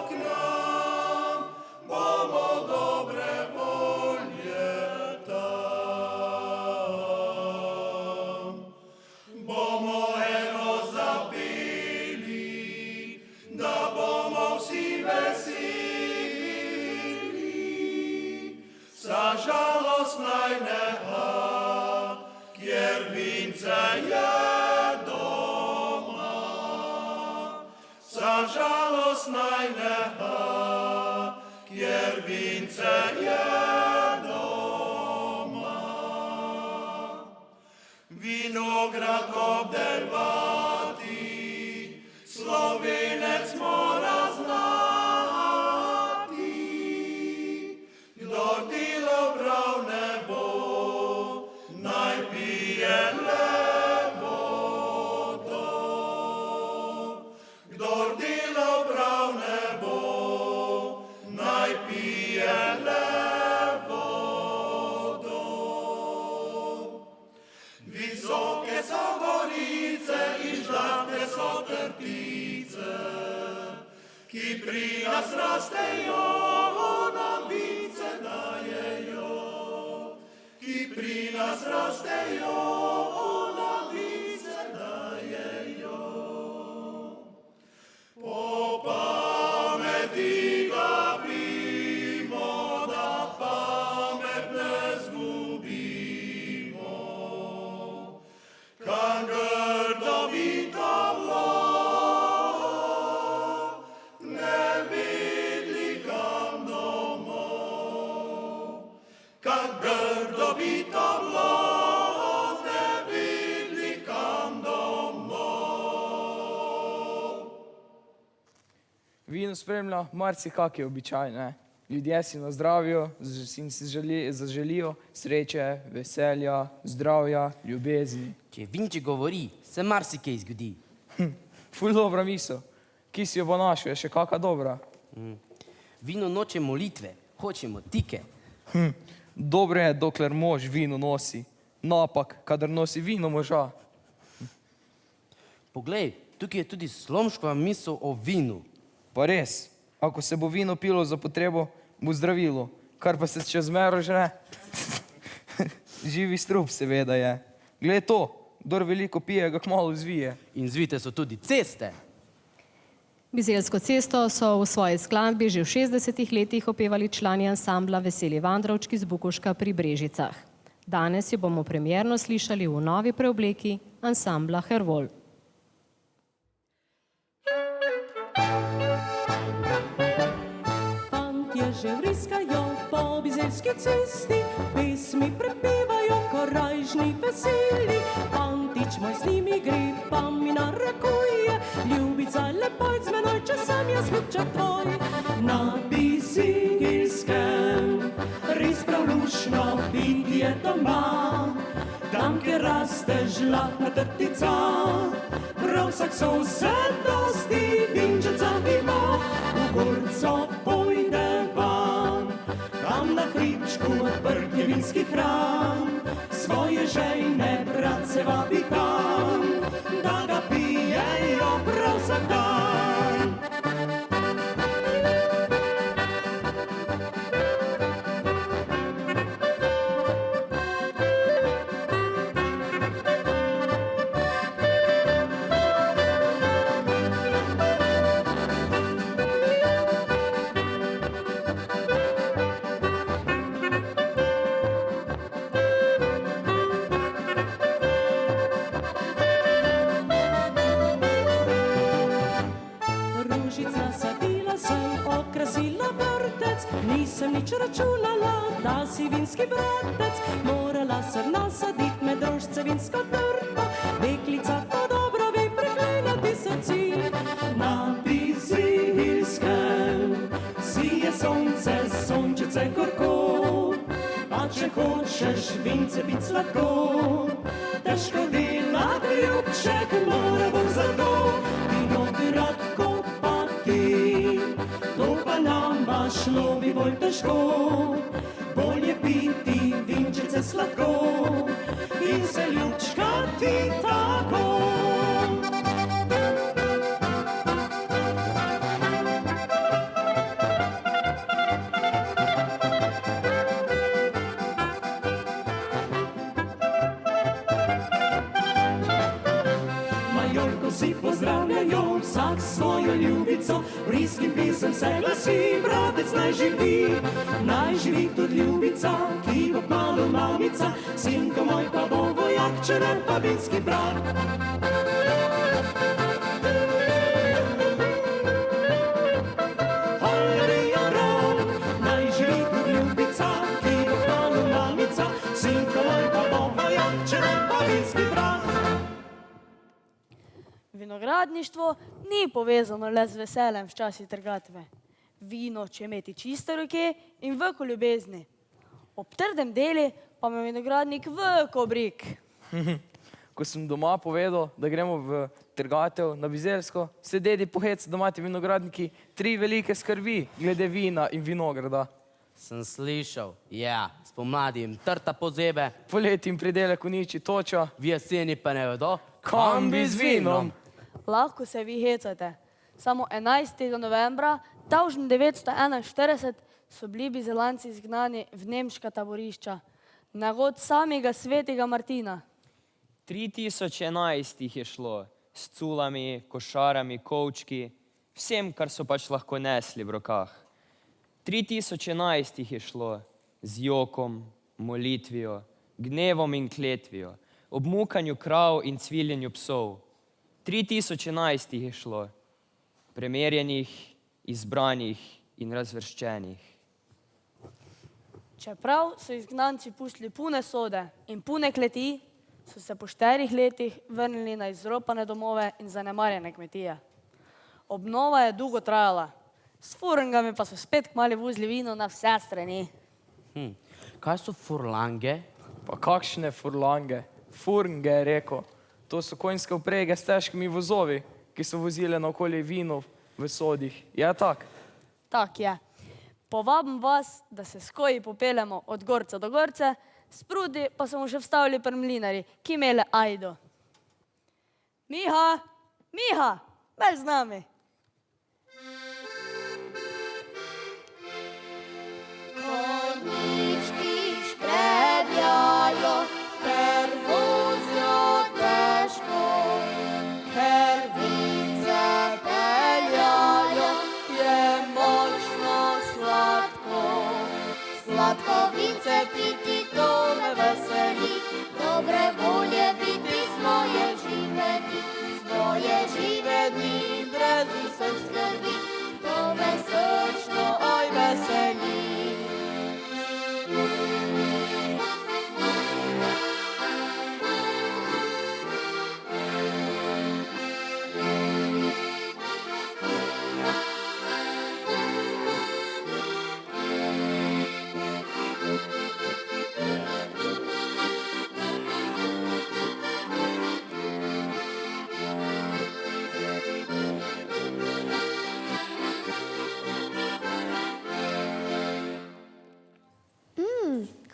[SPEAKER 4] k nam, bomo dobre volje tam. Bomo eno zapeli, da bomo vsi veseli. Za žalost naj neha, kjer vince je doma. Za žalost naj neha, kjer vince je doma. Vinograd obdelovati, Slovenec mora znati. Kdor delo prav ne bo, naj pije le vodo. Kdor delo prav ne bo, naj pije le vodo. Visoke so gorice in žlahtne so trtice, ki pri nas rastejo, nam vice dajejo. Ki pri nas rastejo, nam vice dajejo. Po pameti gabimo, da pamet ne zgubimo. Kam grdo bi tavlo, ne vedli kam domov. Kam grdo bi tavlo, ne vedli kam domov.
[SPEAKER 14] Vino spremlja marsikakšen običaj, ne? Ljudje si nazdravijo in si zaželijo sreče, veselja, zdravja, ljubezni.
[SPEAKER 15] Če vinči govori, se marsikaj zgodi.
[SPEAKER 14] Ful dobra misel. Ki si jo bo našel, je še kaka dobra.
[SPEAKER 15] Vino noče molitve, hočemo tike.
[SPEAKER 14] Dobro je, dokler mož vino nosi. Napak, kadar nosi vino moža.
[SPEAKER 15] Poglej, tukaj je tudi slomškova misel o vinu.
[SPEAKER 14] Pa res, ako se bo vino pilo za potrebo, bo zdravilo. Kar pa se čez mero žre, živi strup seveda je. Glej to, kdor veliko pije, ga kmalu zvije.
[SPEAKER 15] In zvite so tudi ceste.
[SPEAKER 2] Bizeljsko cesto so v svoji skladbi že v 60. letih opevali člani ansambla Veseli Vandrovčki z Bukovška pri Brežicah. Danes jo bomo premierno slišali v novi preobleki ansambla Hervol.
[SPEAKER 16] Fantje že vriskajo po bizeljski cesti, pesmi prepevajo, ko rajžni veseli. Fantič moj z njimi gre, pa mi narekuje, ljubica, lepoj z menoj, če sem jaz ljubček tvoj. Na Bizeljskem res prav lušno biti je doma, tam, kjer raste žlahtna trtica, prav vsak sosed dosti vinčeca ima. V gorco pojde van, tam na hribčku odprt je vinski hram, svoje žejne bratce vabi tam, da ga pijejo prav vsak dan. Nisem nič računala, da si vinski bratec, morala sem nasadit med rožce vinsko trto, deklica to dobro ve preklenati srci. Na Bizeljskem sije sonce, sončice gorko, a če hočeš vince bit sladko, težko delat ljubček, mora bo zato vinograd kopati. To pa nama šlo bi bolj težko, bolje piti vinčice sladko in se ljubčkati tako. Majolko si pozdravljajo, vsak svojo ljubico, vriskim pisem se glasi, bratec naj živi tudi ljubica, ki bo kmalu mamica, sinko moj pa bo vojak, če ne pa vinski brat. Naj živi tudi ljubica, ki bo kmalu mamica, sinko moj pa bo vojak, če ne pa vinski brat.
[SPEAKER 7] Vinogradništvo ni povezano le z veseljem v časi trgatve. Vino, če imeti čiste roke in veliko ljubezni. Ob trdem deli pa ima vinogradnik veliko brik.
[SPEAKER 14] Ko sem doma povedal, da gremo v trgatev na Bizeljsko, se dedi pohec, da imate vinogradniki 3 velike skrbi glede vina in vinograda.
[SPEAKER 15] Sem slišal, ja, spomladi jim trta pozebe,
[SPEAKER 14] poleti jim pridelek uniči toča,
[SPEAKER 15] v jeseni pa ne vedo,
[SPEAKER 14] kam bi z vinom.
[SPEAKER 7] Lahko se vi hecate. Samo 11. novembra 1941 so bili Bizelanci izgnani v nemška taborišča, na god samega svetega Martina.
[SPEAKER 17] 3011 jih je šlo, s culami, košarami, kovčki, vsem, kar so pač lahko nesli v rokah. 3011 jih je šlo z jokom, molitvijo, gnevom in kletvijo, ob mukanju krav in cviljenju psov. 3011 jih je šlo, premerjenih, izbranih in razvrščenih.
[SPEAKER 7] Čeprav so izgnanci pustili pune sode in pune kleti, so se po 4 letih vrnili na izropane domove in zanemarjene kmetije. Obnova je dolgo trajala, s furngami pa so spet kmali vozili vino na vse strani.
[SPEAKER 15] Kaj so furlange?
[SPEAKER 14] Pa kakšne furlange? Furnge je rekel. To so konjske vprege s težkimi vozovi, ki so vozile naokoli vino v sodih. Je tak?
[SPEAKER 7] Tak je. Povabim vas, da se s koji popeljemo od gorca do gorce, sprudi pa smo še vstavili pri mlinari, ki imele ajdo. Miha, Miha, bež z nami.
[SPEAKER 1] Konjički škrebljajo, ker vozijo težko, ker vince peljajo, je močno sladko. Sladko vince piti, to me veseli.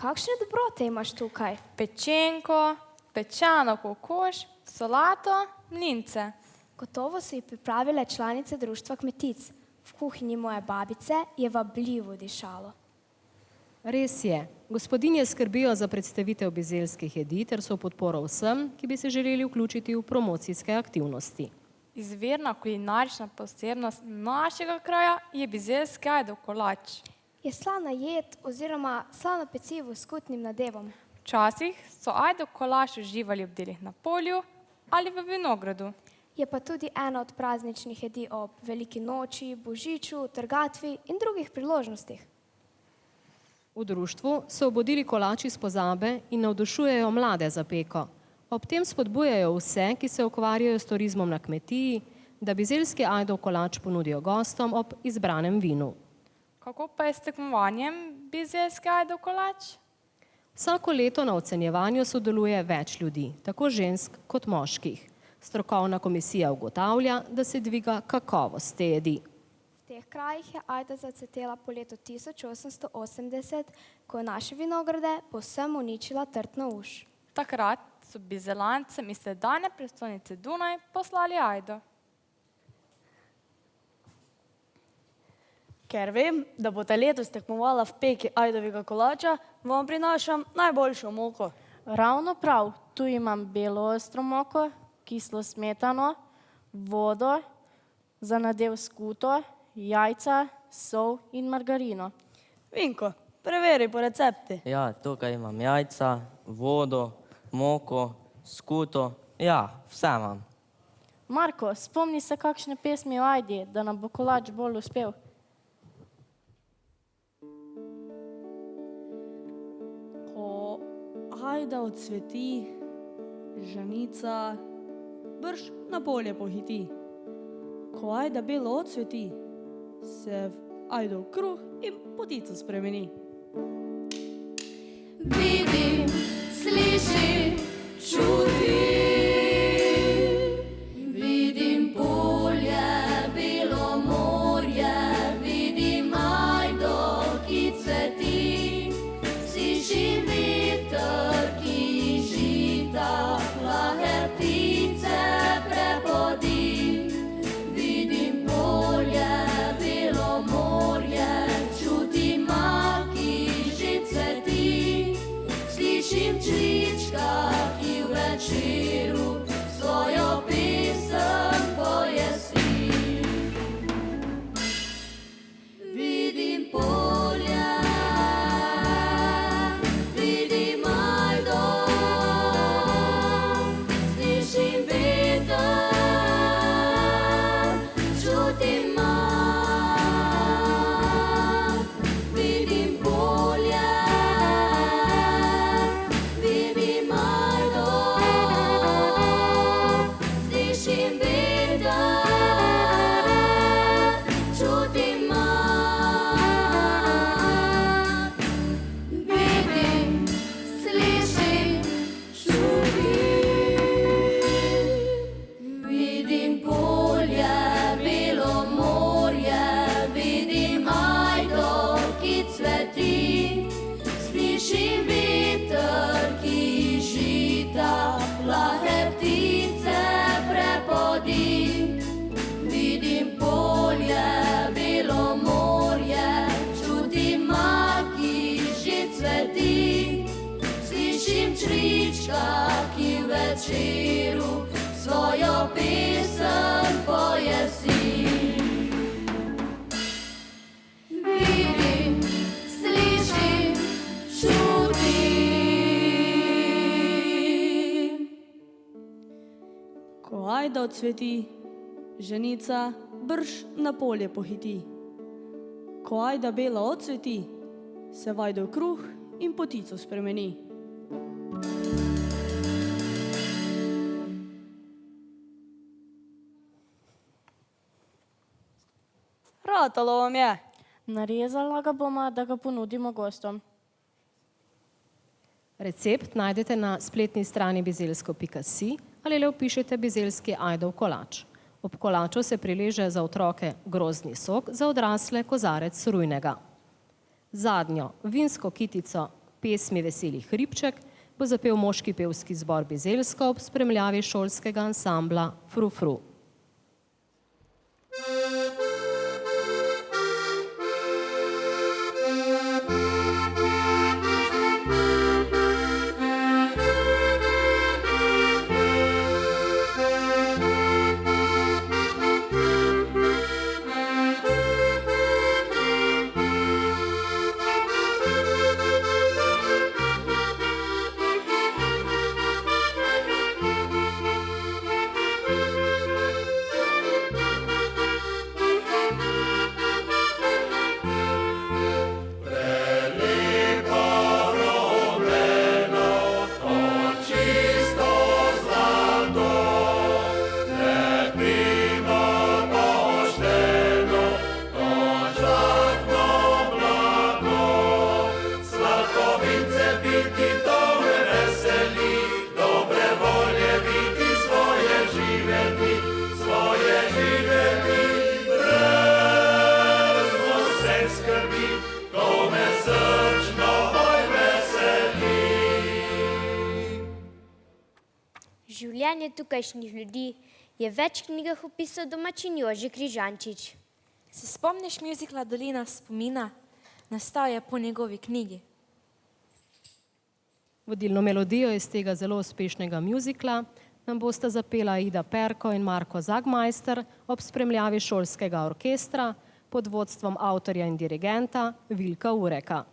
[SPEAKER 18] kakšne dobrote imaš tukaj?
[SPEAKER 19] Pečenko, pečano kokoš, solato, mlince.
[SPEAKER 18] Gotovo so jih pripravile članice društva kmetic. V kuhinji moje babice je vabljivo dišalo.
[SPEAKER 2] Res je, gospodinje skrbijo za predstavitev bizeljskih jedi ter so v podporo vsem, ki bi se želeli vključiti v promocijske aktivnosti.
[SPEAKER 19] Izvirna kulinarična posebnost našega kraja je bizeljski ajdov kolač.
[SPEAKER 18] Je slana jed oziroma slano pecivo s kutnim nadevom.
[SPEAKER 19] Včasih so ajdov kolač uživali ob delih na polju ali v vinogradu.
[SPEAKER 18] Je pa tudi ena od prazničnih jedi ob veliki noči, božiču, trgatvi in drugih priložnostih.
[SPEAKER 2] V društvu so obudili kolač iz pozabe in navdušujejo mlade za peko. Ob tem spodbujajo vse, ki se ukvarjajo s turizmom na kmetiji, da bizeljski ajdov kolač ponudijo gostom ob izbranem vinu.
[SPEAKER 19] Kako pa je s tekmovanjem bizeljski ajdov kolač?
[SPEAKER 2] Vsako leto na ocenjevanju sodeluje več ljudi, tako žensk kot moških. Strokovna komisija ugotavlja, da se dviga kakovost te jedi.
[SPEAKER 18] V teh krajih je ajda zacvetela po letu 1880, ko je naše vinograde povsem uničila trtna uš.
[SPEAKER 19] Takrat so Bizelancem iz sedanje prestolnice Dunaj poslali ajdo.
[SPEAKER 7] Ker vem, da boste letos tekmovala v peki ajdovega kolača, vam prinašam najboljšo moko.
[SPEAKER 20] Ravno prav, tu imam belo ostro moko, kislo smetano, vodo, za nadev skuto, jajca, sol in margarino.
[SPEAKER 7] Vinko, preveri po recepti.
[SPEAKER 21] Ja, tukaj imam jajca, vodo, moko, skuto, ja, vse imam.
[SPEAKER 20] Marko, spomni se kakšne pesmi o ajdi, da nam bo kolač bolj uspel.
[SPEAKER 7] Ko ajda odcveti, žanica brž na polje pohiti. Ko ajda belo odcveti, se v ajdov kruh in potico spremeni.
[SPEAKER 1] Vidim, slišim, čutim, vidim polje, bilo morje, vidim ajdo, ki cveti, slišim veter, ki žita, plahe ptice prepodi, vidim polje, bilo morje, čutim mak, ki že cveti, slišim črička, ki v večeru svojo pesem pojesi. Vidim polje, vidim ajdo, slišim veter, čutim mak, vidim polje, vidim ajdo, slišim veter, čutim mak, vidim, slišim, čutim, vidim polje, bilo morje, vidim ajdo, ki cveti, slišim veter, ki žita, plahe ptice prepodi, vidim polje, bilo morje, čutim mak, ki že cveti, slišim črička, ki v večeru svojo pesem pojesi. Vidim, slišim, čutim.
[SPEAKER 7] Ko ajda odcveti, ženica brž na polje pohiti. Ko ajda bela odcveti, se v ajdov kruh in potico spremeni. Ratalo vam je.
[SPEAKER 20] Narezala ga bomo, da ga ponudimo gostom.
[SPEAKER 2] Recept najdete na spletni strani bizeljsko.si ali le vpišete bizeljski ajdov kolač. Ob kolaču se prileže za otroke grozdni sok, za odrasle kozarec rujnega. Zadnjo vinsko kitico Pesmi Veseli hribček bo zapel moški pevski zbor Bizeljsko ob spremljavi šolskega ansambla Fru Fru.
[SPEAKER 3] Življenje tukajšnjih ljudi je v več knjigah opisal domačin Jože Križančič.
[SPEAKER 22] Se spomniš mjuzikla Dolina spomina? Nastal je po njegovi knjigi.
[SPEAKER 2] Vodilno melodijo iz tega zelo uspešnega mjuzikla nam bosta zapela Ida Perko in Marko Zagmajster ob spremljavi šolskega orkestra pod vodstvom avtorja in dirigenta Vilka Ureka.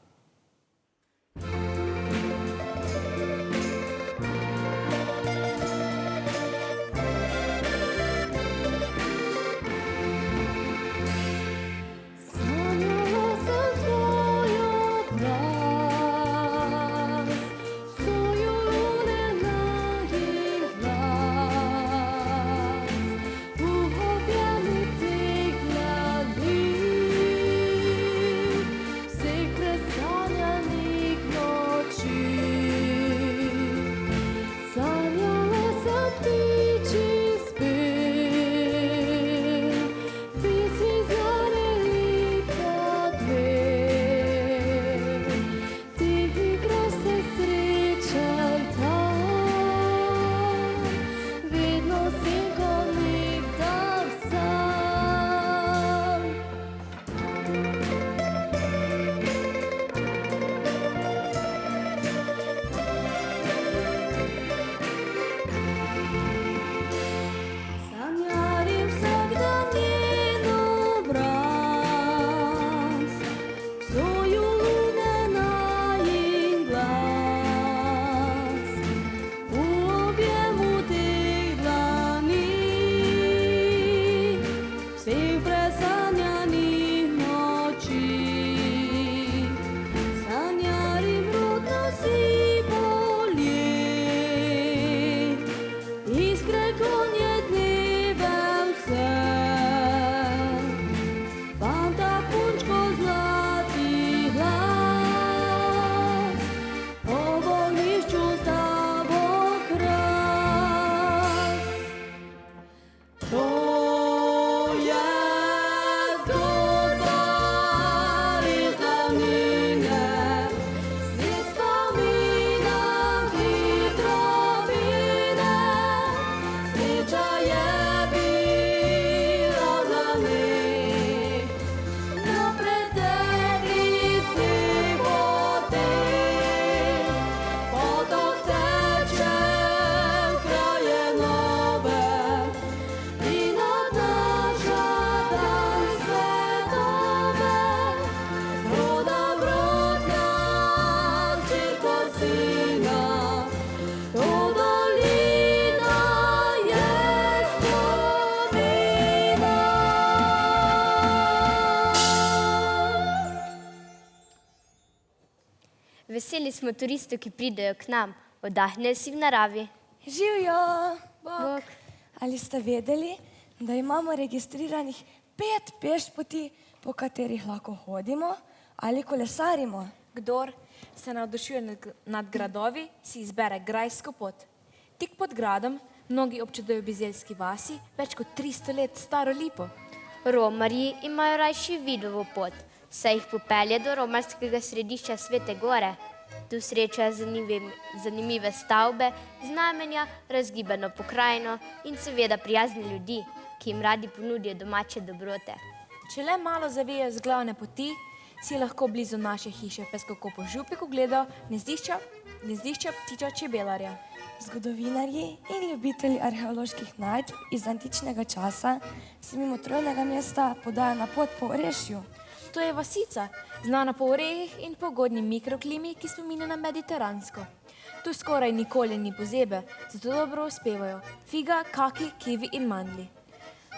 [SPEAKER 3] Veseli smo turistov, ki pridejo k nam, oddahnejo si v naravi.
[SPEAKER 11] Živijo!
[SPEAKER 3] Bog.
[SPEAKER 11] Ali ste vedeli, da imamo registriranih 5 pešpoti, po katerih lahko hodimo ali kolesarimo?
[SPEAKER 22] Kdor se navdušuje nad gradovi, si izbere grajsko pot. Tik pod gradom mnogi občudujejo v Bizeljski vasi več kot 300 let staro lipo.
[SPEAKER 3] Romarji imajo rajši Vidovo pot, saj jih popelje do romarskega središča Svete Gore. Tu srečajo zanimive stavbe, znamenja, razgibano pokrajino in seveda prijazne ljudi, ki jim radi ponudijo domače dobrote.
[SPEAKER 22] Če le malo zavejo z glavne poti, si lahko blizu naše hiše pes kako po župiku gledal gnezdišča ptiča čebelarja.
[SPEAKER 11] Zgodovinarji in ljubitelji arheoloških najdb iz antičnega časa se mimo Trojnega mesta podajo na pot po Orešju.
[SPEAKER 22] To je vasica, znana po orehih in pogodni mikroklimi, ki spominja na mediteransko. Tu skoraj nikoli ni pozebe, zato dobro uspevajo figa, kaki, kivi in mandlji.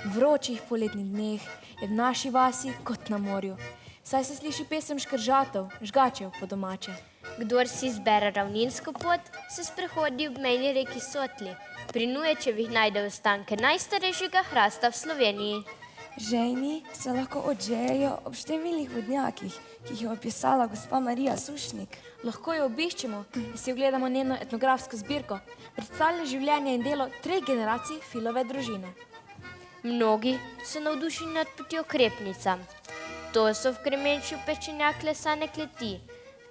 [SPEAKER 22] V vročih poletnih dneh je v naši vasi kot na morju, saj se sliši pesem škržatov, žgačev po domače.
[SPEAKER 3] Kdor si izbere ravninsko pot, se sprehodi ob mejni reki Sotli. Pri Nuječevih najde ostanke najstarejšega hrasta v Sloveniji.
[SPEAKER 11] Žejni se lahko odžejejo ob številnih vodnjakih, ki jih je opisala gospa Marija Sušnik.
[SPEAKER 22] Lahko jo obiščemo in si ogledamo njeno etnografsko zbirko, predstavlja življenje in delo 3 generacij Filove družine.
[SPEAKER 3] Mnogi so navdušeni nad potjo Krepnica. To so v Kremenču pečenjak lesane kleti.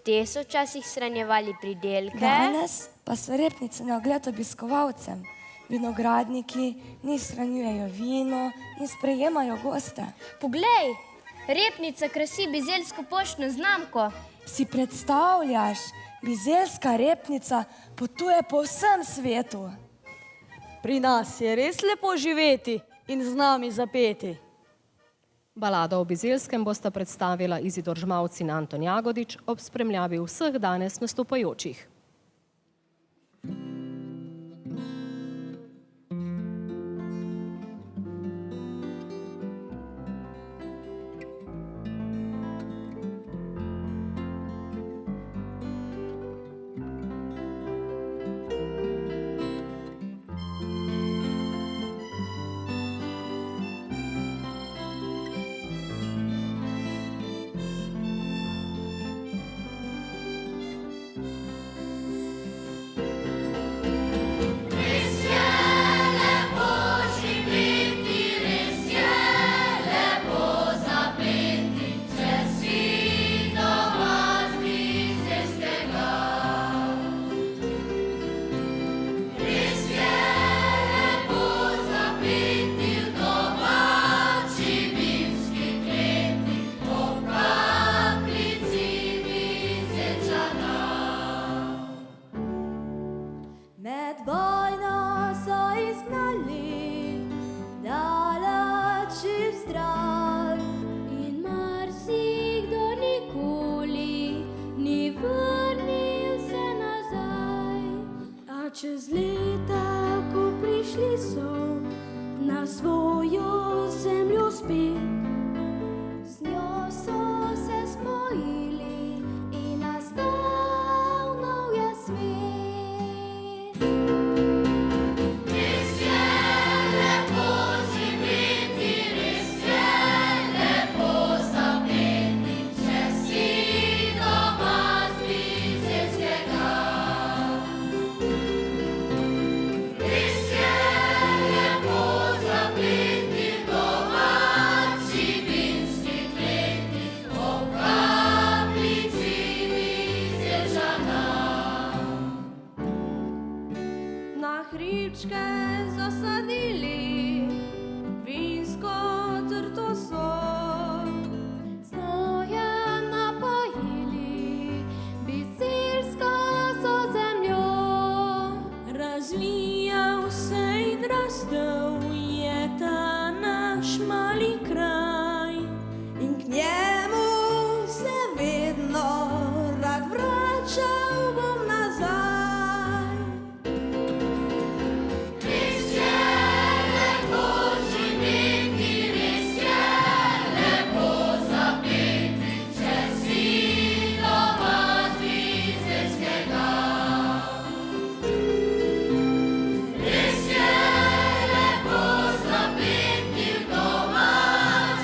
[SPEAKER 3] Te so včasih shranjevali pridelke.
[SPEAKER 11] Danes pa so repnice na ogled obiskovalcem. Vinogradniki ni shranjujejo vino in sprejemajo goste.
[SPEAKER 3] Poglej, repnica krasi bizeljsko poštno znamko.
[SPEAKER 11] Si predstavljaš, bizeljska repnica potuje po vsem svetu.
[SPEAKER 7] Pri nas je res lepo živeti in z nami zapeti.
[SPEAKER 2] Balado o Bizelskem bosta predstavila Izidor Žmavc in Anton Jagodič ob spremljavi vseh danes nastopajočih.
[SPEAKER 1] Čez leta, ko prišli so na svojo zemljo spet, z njo so se spojili in nastal novja svet. Res je lepo živeti, res je lepo zapeti, če si doma z Bizeljskega. Hribčke zasadili, vinsko trto so, znojem napojili, bizeljsko so zemljo. Razvijal se in rastel je ta naš mali kraj in k njemu se vedno rad vračal bom nazaj. Res je lepo zapeti v domači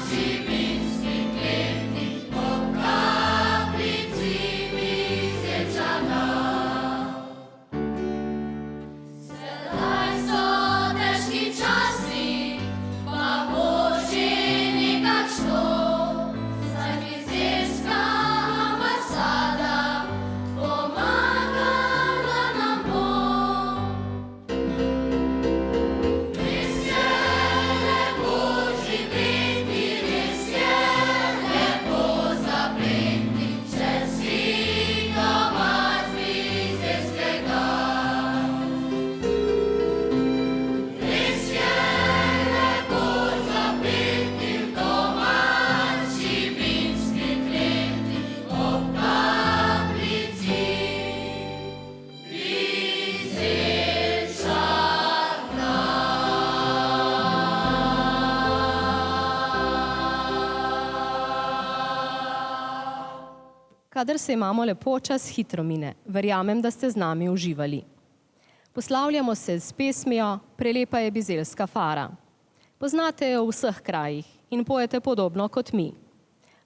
[SPEAKER 2] Kadar se imamo lepo, čas hitro mine. Verjamem, da ste z nami uživali. Poslavljamo se s pesmijo Prelepa je bizeljska fara. Poznate jo v vseh krajih in pojete podobno kot mi.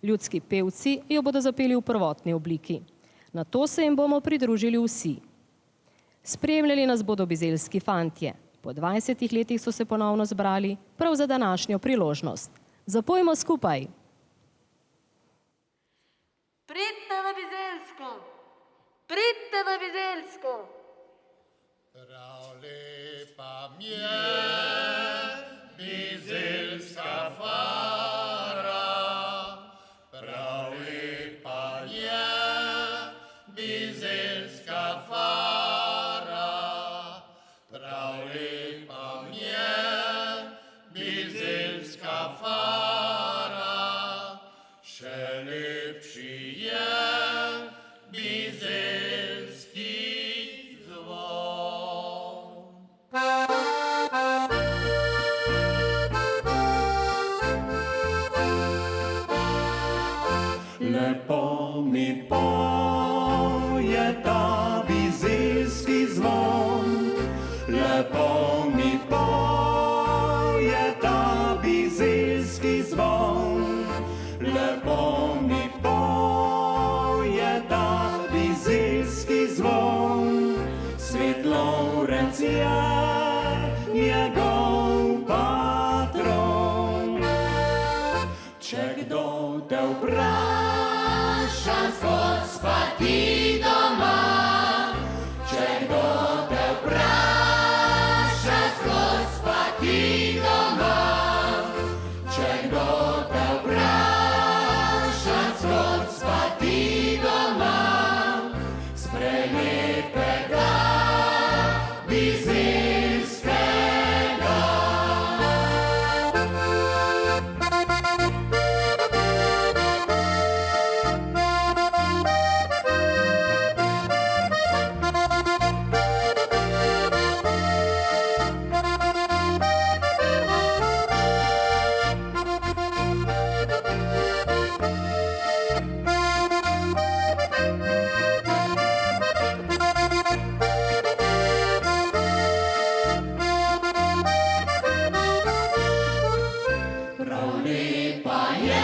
[SPEAKER 2] Ljudski pevci jo bodo zapeli v prvotni obliki. Na to se jim bomo pridružili vsi. Spremljali nas bodo bizeljski fantje. Po 20 letih so se ponovno zbrali prav za današnjo priložnost. Zapojmo skupaj.
[SPEAKER 9] Pridite v Bizeljsko! Pridite v Bizeljsko!
[SPEAKER 4] Prav lepa mi je bizeljska fara, prav lepa je bizeljska fara, prav lepa mi je bizeljska fara, še lepši je bizeljski zvon.
[SPEAKER 16] Lepo mi poje ta bizeljski zvon, lepo mi poje ta bizeljski zvon, lepo mi poje ta bizeljski zvon, Svet Lovrenc je njegov patron. Če kdo te vpraša, gospa ti doma, če kdo te vpraša, gospa ti doma, če kdo te vpraša, gospa ti doma, s prelepega bizeljskega. Prav lepa je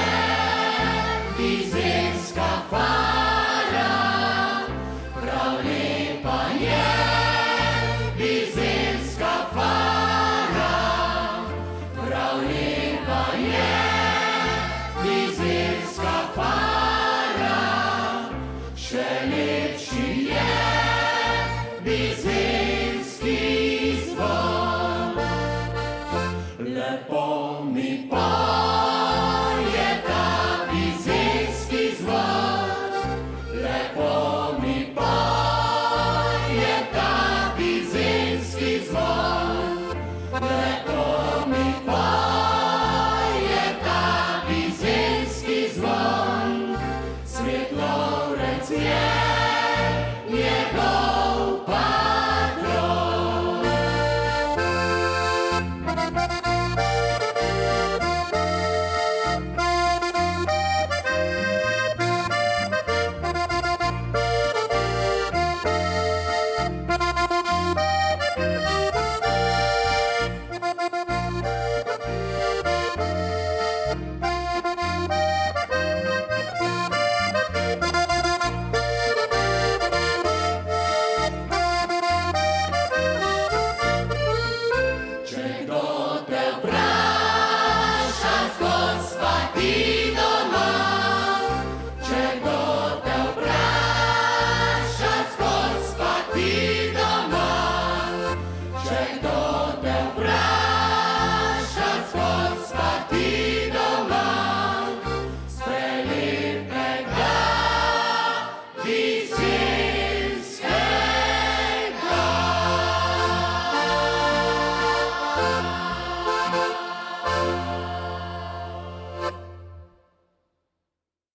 [SPEAKER 16] bizeljska fara, prav lepa je bizeljska fara, prav lepa je bizeljska fara, še lepši je bizeljski zvon. Lepo mi poje ta bizeljski zvon, lepo mi poje ta bizeljski zvon,